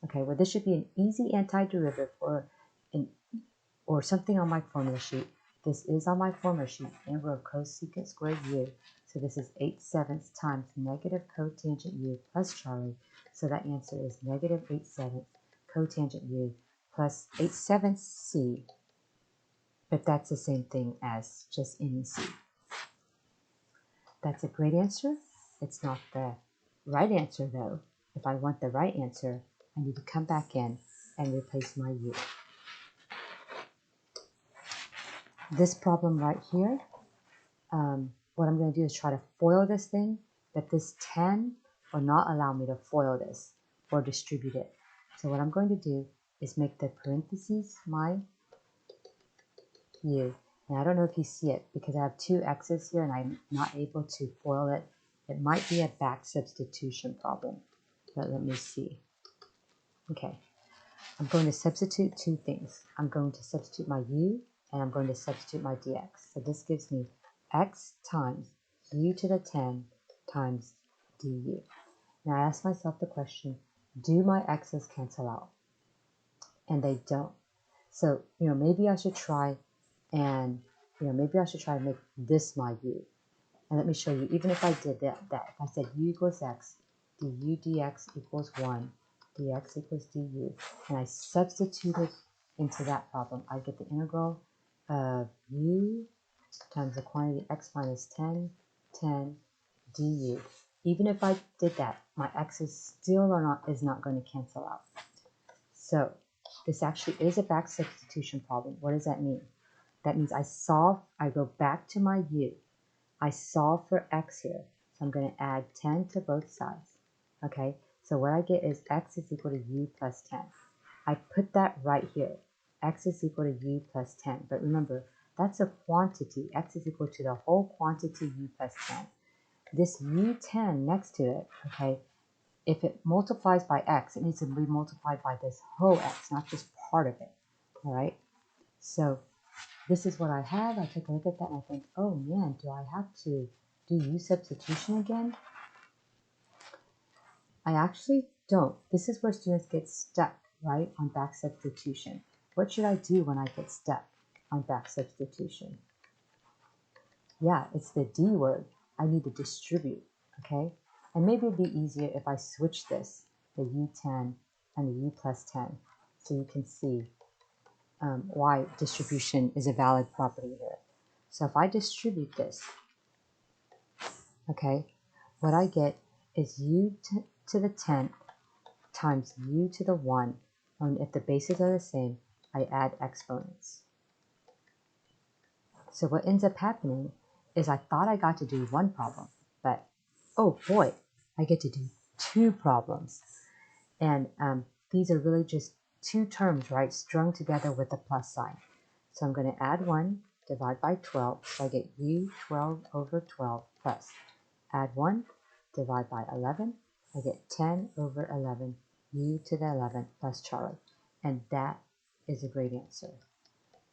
Okay, well, this should be an easy antiderivative or something on my formula sheet. This is on my formula sheet, integral of cosecant squared u. So this is 8/7 times negative cotangent u plus Charlie. So that answer is negative 8/7 cotangent u plus 8/7 c. But that's the same thing as just any c. That's a great answer. It's not the right answer though. If I want the right answer, I need to come back in and replace my u. This problem right here, what I'm going to do is try to FOIL this thing, but this 10 will not allow me to FOIL this or distribute it. So what I'm going to do is make the parentheses my u. And I don't know if you see it because I have 2 x's here and I'm not able to FOIL it. It might be a back substitution problem, but let me see. Okay, I'm going to substitute 2 things. I'm going to substitute my u and I'm going to substitute my dx. So this gives me x times u to the 10 times du. Now I ask myself the question, do my x's cancel out? And they don't. So, maybe I should try and, maybe I should try and make this my u. And let me show you, even if I did that, if I said u equals x, du dx equals 1, dx equals du, and I substituted into that problem, I get the integral of u times the quantity x minus 10 du. Even if I did that, my x's still is not going to cancel out. So this actually is a back substitution problem. What does that mean? That means I go back to my u. I solve for x here. So I'm going to add 10 to both sides. Okay, so what I get is x is equal to u plus 10. I put that right here. X is equal to u plus 10. But remember, that's a quantity. X is equal to the whole quantity u plus 10. This u10 next to it, okay, if it multiplies by x, it needs to be multiplied by this whole x, not just part of it. All right, so this is what I have. I take a look at that and I think, oh man, do I have to do u substitution again? I actually don't. This is where students get stuck, right, on back substitution. What should I do when I get stuck on back substitution? Yeah, it's the D word. I need to distribute, okay? And maybe it'd be easier if I switch this, the U10 and the U plus 10, so you can see why distribution is a valid property here. So if I distribute this, okay, what I get is u to the 10th times u to the 1. And if the bases are the same, I add exponents. So what ends up happening is I thought I got to do one problem, but oh boy, I get to do two problems. And these are really just two terms, right, strung together with a plus sign. So I'm going to add 1, divide by 12, so I get u 12 over 12 plus add 1, divide by 11, I get 10 over 11, u to the 11th plus Charlie. And that is a great answer.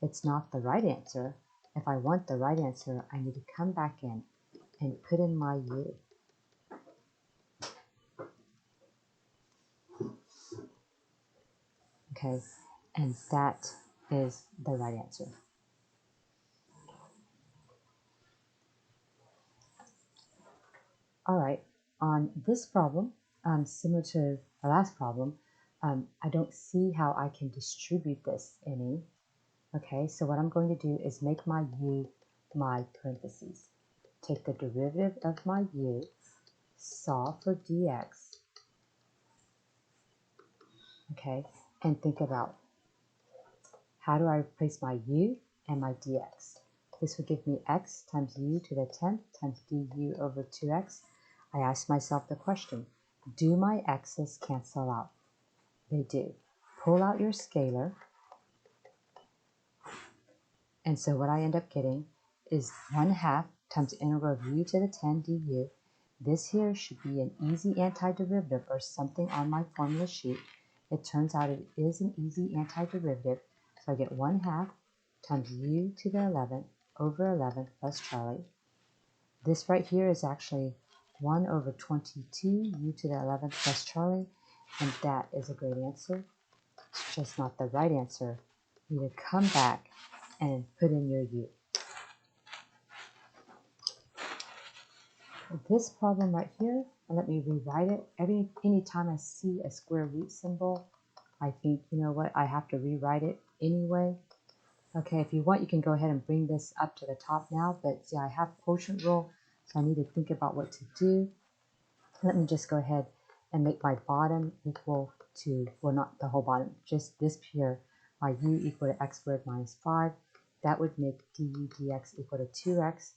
It's not the right answer. If I want the right answer, I need to come back in and put in my u. Okay, and that is the right answer. All right, on this problem, similar to the last problem, I don't see how I can distribute this any. Okay, so what I'm going to do is make my u my parentheses. Take the derivative of my u, solve for dx, okay, and think about how do I replace my u and my dx. This would give me x times u to the 10th times du over 2x. I ask myself the question, do my x's cancel out? They do. Pull out your scalar, and so what I end up getting is 1/2 times the integral of u to the 10 du. This here should be an easy antiderivative or something on my formula sheet. It turns out it is an easy antiderivative, so I get 1/2 times u to the 11th over 11 plus Charlie. This right here is actually 1 over 22 u to the 11th plus Charlie, and that is a great answer. It's just not the right answer. You need to come back and put in your u. This problem right here, and let me rewrite it. Anytime I see a square root symbol, I think, you know what, I have to rewrite it anyway. Okay, if you want, you can go ahead and bring this up to the top now, but see, I have quotient rule, so I need to think about what to do. Let me just go ahead and make my bottom equal to, well, not the whole bottom, just this here, my u equal to x squared minus 5. That would make du dx equal to 2x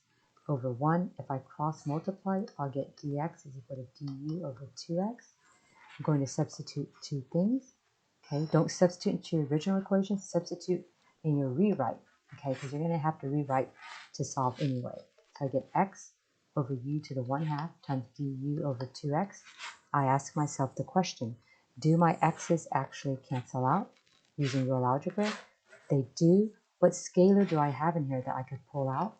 over 1. If I cross multiply, I'll get dx is equal to du over 2x. I'm going to substitute two things. Okay, don't substitute into your original equation, substitute in your rewrite, okay, because you're going to have to rewrite to solve anyway. So I get x over u to the 1/2 times du over 2x. I ask myself the question, do my x's actually cancel out using real algebra? They do. What scalar do I have in here that I could pull out?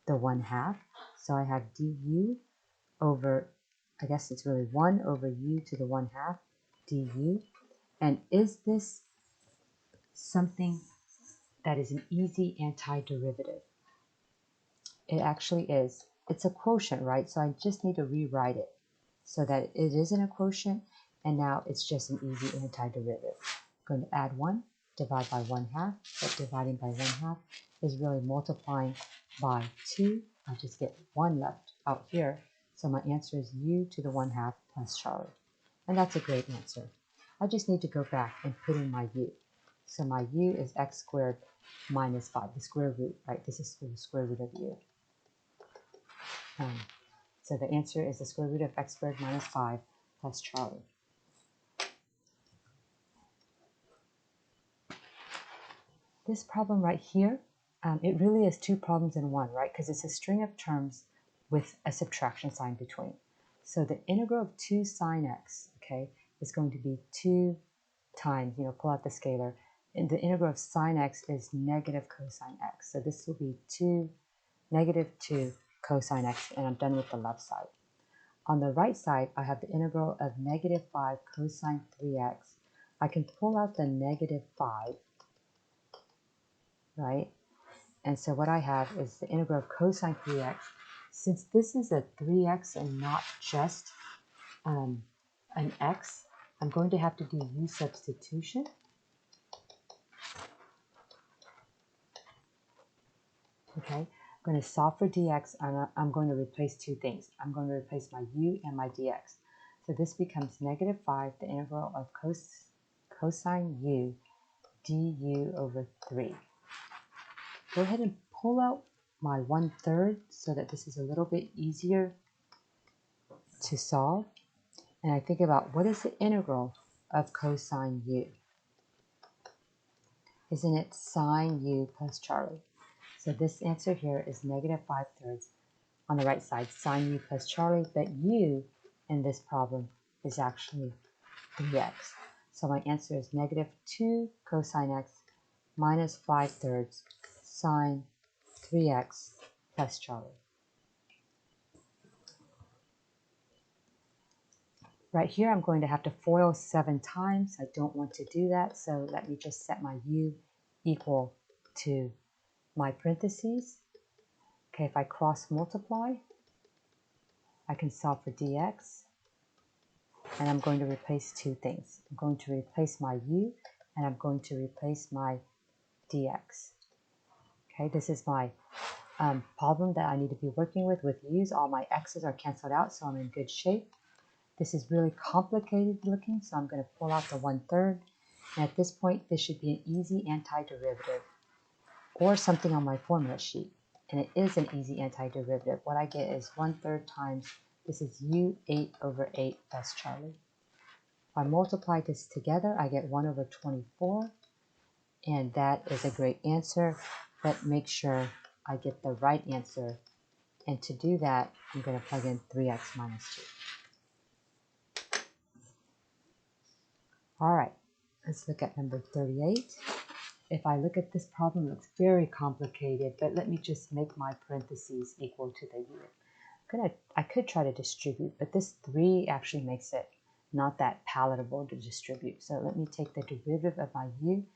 The 1/2. So I have du over, I guess it's really 1 over u to the 1/2 du. And is this something that is an easy antiderivative? It actually is. It's a quotient, right? So I just need to rewrite it so that it isn't a quotient, and now it's just an easy antiderivative. I'm going to add 1, divide by 1/2, but dividing by 1/2 is really multiplying by 2. I just get 1 left out here, so my answer is u to the 1/2 plus Charlie. And that's a great answer. I just need to go back and put in my u. So my u is x squared minus 5, the square root, right? This is the square root of u. So the answer is the square root of x squared minus 5 plus Charlie. This problem right here, it really is two problems in one, right? Because it's a string of terms with a subtraction sign between. So the integral of 2 sine x, okay, is going to be 2 times, pull out the scalar, and the integral of sine x is negative cosine x. So this will be 2, negative 2 cosine x, and I'm done with the left side. On the right side, I have the integral of negative 5 cosine 3x. I can pull out the negative 5, right? And so what I have is the integral of cosine 3x. Since this is a 3x and not just an x, I'm going to have to do u substitution. Okay, I'm going to solve for dx, and I'm going to replace two things. I'm going to replace my u and my dx. So this becomes negative 5, the integral of cosine u du over 3. Go ahead and pull out my 1/3 so that this is a little bit easier to solve. And I think about, what is the integral of cosine u? Isn't it sine u plus Charlie? So this answer here is negative 5/3 on the right side, sine u plus Charlie, but u in this problem is actually 3x. So my answer is negative 2 cosine x minus 5/3 sine 3x plus Charlie. Right here, I'm going to have to FOIL 7 times. I don't want to do that, so let me just set my u equal to my parentheses. Okay, if I cross multiply, I can solve for dx, and I'm going to replace two things. I'm going to replace my u, and I'm going to replace my dx. Okay, this is my problem that I need to be working with u's. All my x's are canceled out, so I'm in good shape. This is really complicated looking, so I'm going to pull out the 1/3. And at this point, this should be an easy antiderivative or something on my formula sheet. And it is an easy antiderivative. What I get is 1/3 times, this is u 8 over 8 plus Charlie. If I multiply this together, I get 1 over 24. And that is a great answer, but make sure I get the right answer. And to do that, I'm going to plug in 3x minus 2. All right, let's look at number 38. If I look at this problem, it looks very complicated, but let me just make my parentheses equal to the u. I could try to distribute, but this 3 actually makes it not that palatable to distribute. So let me take the derivative of my u.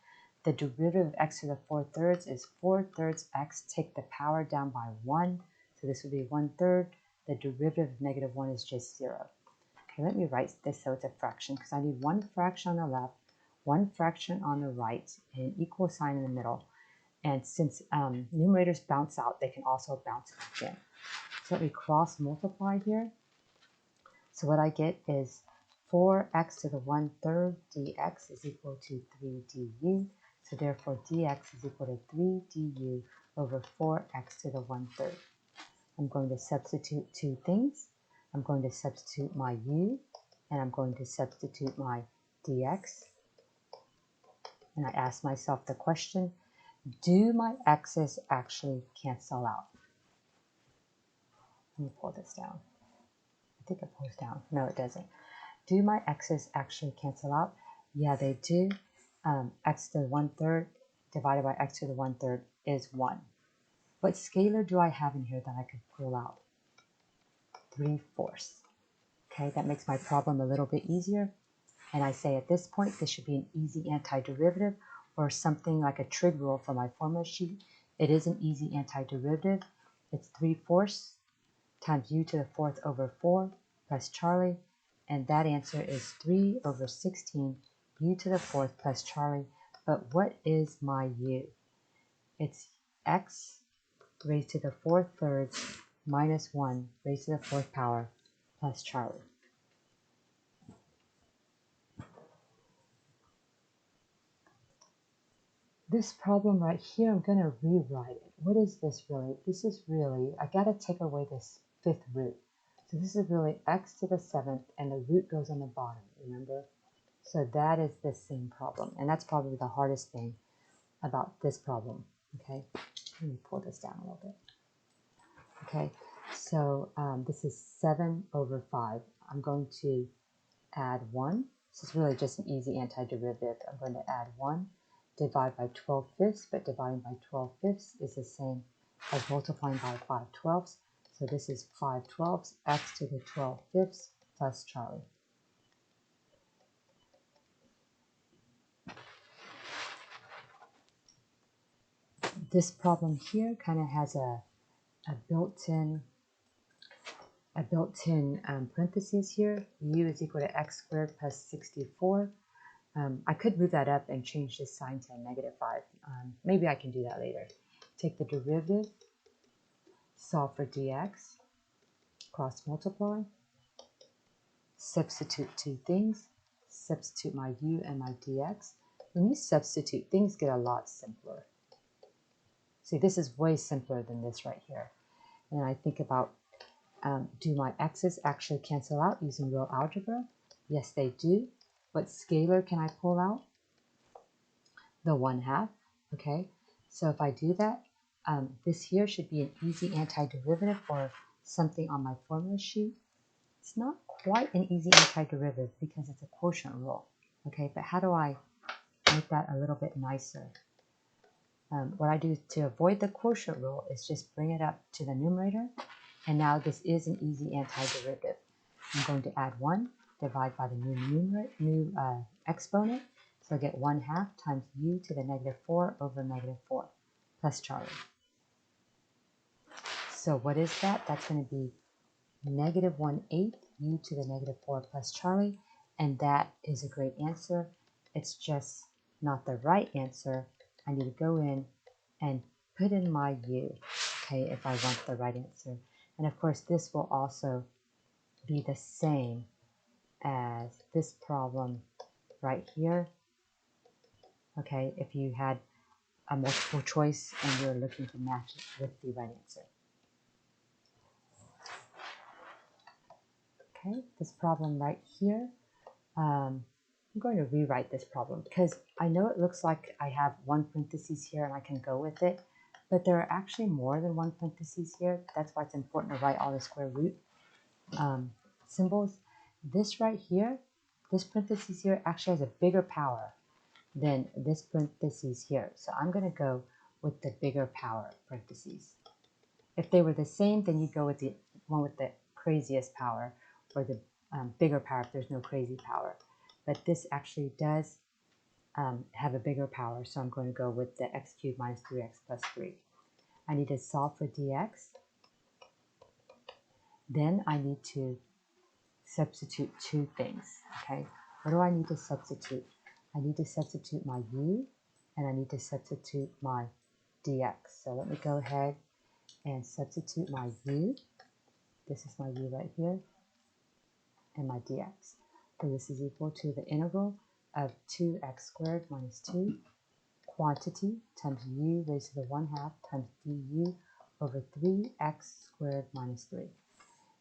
The derivative of x to the 4/3 is 4/3 x. Take the power down by 1. So this would be 1/3. The derivative of negative 1 is just 0. Okay, let me write this so it's a fraction, because I need one fraction on the left, one fraction on the right, and an equal sign in the middle. And since numerators bounce out, they can also bounce back in. So let me cross multiply here. So what I get is 4x to the 1/3 dx is equal to 3 du. So therefore dx is equal to 3 du over 4x to the 1/3. I'm going to substitute two things. I'm going to substitute my u, and I'm going to substitute my dx. And I ask myself the question, do my x's actually cancel out? Let me pull this down. I think it pulls down. No, it doesn't. Do my x's actually cancel out? Yeah, they do. X to the 1/3 divided by x to the 1/3 is 1. What scalar do I have in here that I could pull out? 3/4. Okay, that makes my problem a little bit easier. And I say at this point, this should be an easy antiderivative or something like a trig rule for my formula sheet. It is an easy antiderivative. It's 3/4 times u to the 4th over 4 plus Charlie. And that answer is 3 over 16 u to the 4th plus Charlie. But what is my u? It's x raised to the 4/3 minus 1 raised to the 4th power plus Charlie. This problem right here, I'm going to rewrite it. What is this really? This is really, I got to take away this 5th root. So this is really x to the 7th, and the root goes on the bottom, remember? So that is the same problem, and that's probably the hardest thing about this problem, okay? Let me pull this down a little bit. Okay, so this is 7 over 5. I'm going to add 1. This is really just an easy antiderivative. I'm going to add 1, divide by 12/5, but dividing by 12/5 is the same as multiplying by 5/12. So this is 5/12, x to the 12/5 plus Charlie. This problem here kind of has a built-in parentheses here. U is equal to x squared plus 64. I could move that up and change this sign to -5. Maybe I can do that later. Take the derivative. solve for dx, cross multiply, substitute two things, substitute my u and my dx. When you substitute, things get a lot simpler. See, this is way simpler than this right here. And I think about, do my x's actually cancel out using real algebra? Yes, they do. What scalar can I pull out? The 1/2, okay? So if I do that, this here should be an easy antiderivative or something on my formula sheet. It's not quite an easy antiderivative because it's a quotient rule, okay? But how do I make that a little bit nicer? What I do to avoid the quotient rule is just bring it up to the numerator, and now this is an easy antiderivative. I'm going to add 1, divide by the new exponent, so I get 1/2 times u to the -4 over -4 plus Charlie. So what is that? That's going to be -1/8 u to the -4 plus Charlie, and that is a great answer. It's just not the right answer. I need to go in and put in my u, okay, if I want the right answer. And of course, this will also be the same as this problem right here. Okay, if you had a multiple choice and you're looking to match it with the right answer. Okay, this problem right here, I'm going to rewrite this problem because I know it looks like I have one parenthesis here and I can go with it, but there are actually more than one parenthesis here. That's why it's important to write all the square root symbols. This right here, this parenthesis here actually has a bigger power than this parentheses here. So I'm going to go with the bigger power parentheses. If they were the same, then you go with the one with the craziest power, or the bigger power if there's no crazy power. But this actually does have a bigger power, so I'm going to go with the x cubed minus 3x plus 3. I need to solve for dx. Then I need to substitute two things, okay? What do I need to substitute? I need to substitute my u, and I need to substitute my dx. So let me go ahead and substitute my u. This is my u right here, and my dx. So this is equal to the integral of 2x squared minus 2 quantity times u raised to the 1/2 times du over 3x squared minus 3.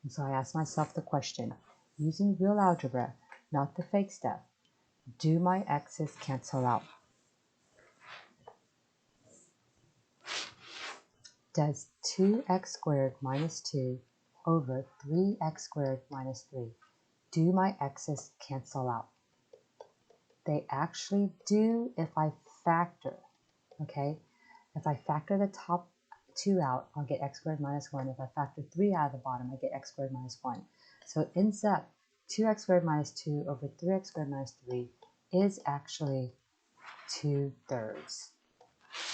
And so I asked myself the question, using real algebra, not the fake stuff, do my x's cancel out? Does 2x squared minus 2 over 3x squared minus 3, do my x's cancel out? They actually do if I factor, okay? If I factor the top 2 out, I'll get x squared minus 1. If I factor 3 out of the bottom, I get x squared minus 1. So it ends up 2x squared minus 2 over 3x squared minus 3 is actually 2/3.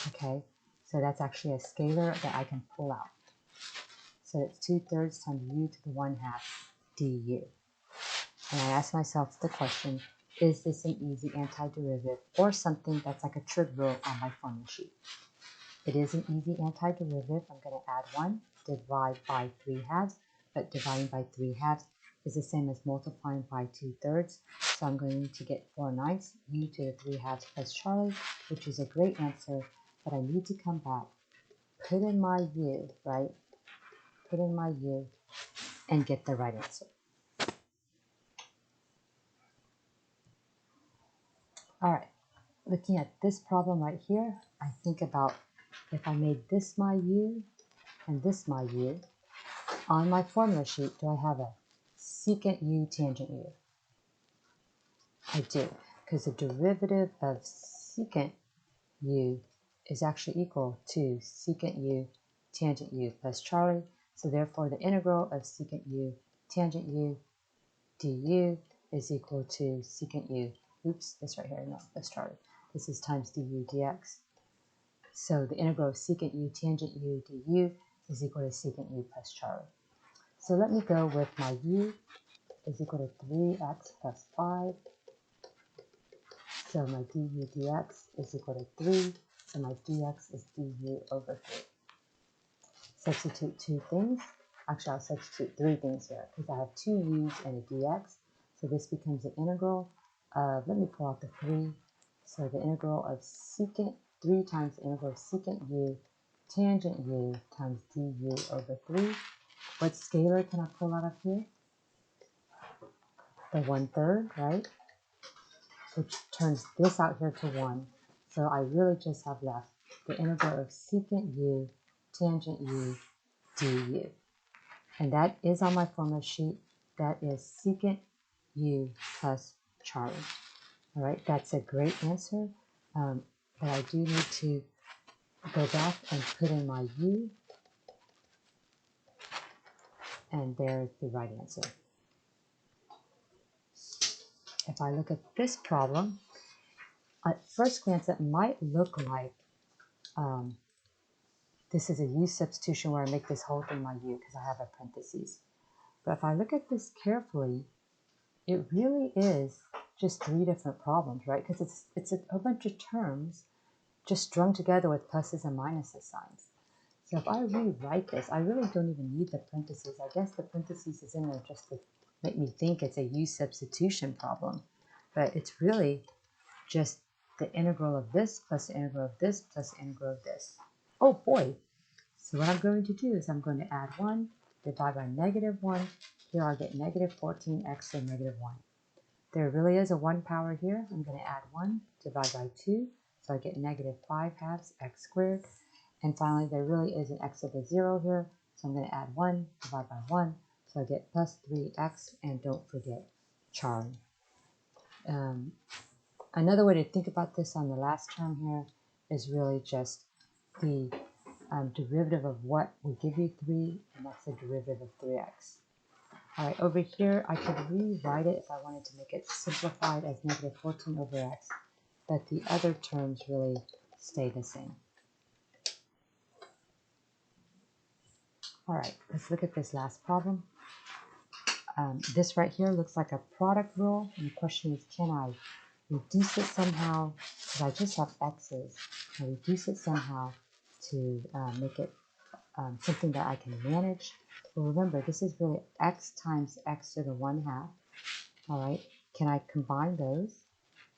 Okay, so that's actually a scalar that I can pull out. So it's 2/3 times u to the 1/2 du. And I ask myself the question, is this an easy antiderivative or something that's like a trig rule on my formula sheet? It is an easy antiderivative. I'm going to add 1, divide by 3/2, but dividing by 3/2 is the same as multiplying by 2/3. So I'm going to get 4/9 u to the 3/2 plus Charlie, which is a great answer, but I need to come back, put in my u, right? Put in my u and get the right answer. All right, looking at this problem right here, I think about if I made this my u and this my u, on my formula sheet, do I have a secant u tangent u? I do, because the derivative of secant u is actually equal to secant u tangent u plus Charlie. So therefore, the integral of secant u tangent u du is equal to secant u, oops, this right here, no, plus Charlie. This is times du dx. So the integral of secant u tangent u du is equal to secant u plus Charlie. So let me go with my u is equal to 3x plus 5. So my du dx is equal to 3. So my dx is du over 3. substitute two things. Actually, I'll substitute three things here because I have two u's and a dx. So this becomes an integral of, let me pull out the 3. So the integral of secant, 3 times the integral of secant u tangent u times du over 3. What scalar can I pull out of here? The 1/3, right? Which turns this out here to 1. So I really just have left the integral of secant u tangent u du. And that is on my formula sheet. That is secant u plus Charlie. All right, that's a great answer. But I do need to go back and put in my u. And there's the right answer. If I look at this problem, at first glance, it might look like this is a u substitution where I make this whole thing my u because I have a parentheses. But if I look at this carefully, it really is just 3 different problems, right? Because it's a bunch of terms just strung together with pluses and minuses signs. So if I rewrite this, I really don't even need the parentheses. I guess the parentheses is in there just to make me think it's a u substitution problem. But it's really just the integral of this plus the integral of this plus the integral of this. Oh boy! So what I'm going to do is I'm going to add 1, divide by -1. Here I'll get -14x to -1. There really is a 1 power here. I'm going to add 1, divide by 2. So I get -5/2 x squared. And finally, there really is an x over 0 here. So I'm going to add 1, divide by 1. So I get plus 3x. And don't forget Charlie. Another way to think about this on the last term here is really just the derivative of what will give you 3, and that's the derivative of 3x. All right, over here, I could rewrite it if I wanted to make it simplified as -14 over x, but the other terms really stay the same. All right, let's look at this last problem. This right here looks like a product rule, and the question is, can I reduce it somehow, because I just have x's, I reduce it somehow to make it something that I can manage. Well, remember, this is really x times x to the 1/2. All right, can I combine those?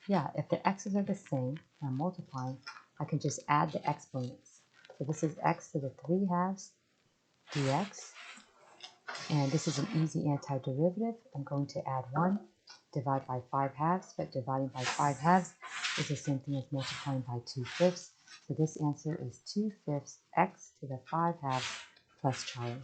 Yeah, if the x's are the same, and I'm multiplying, I can just add the exponents. So this is x to the 3/2 dx, and this is an easy antiderivative. I'm going to add 1, divide by 5/2, but dividing by 5/2 is the same thing as multiplying by 2/5. So this answer is 2/5 x to the 5/2 plus Charlie.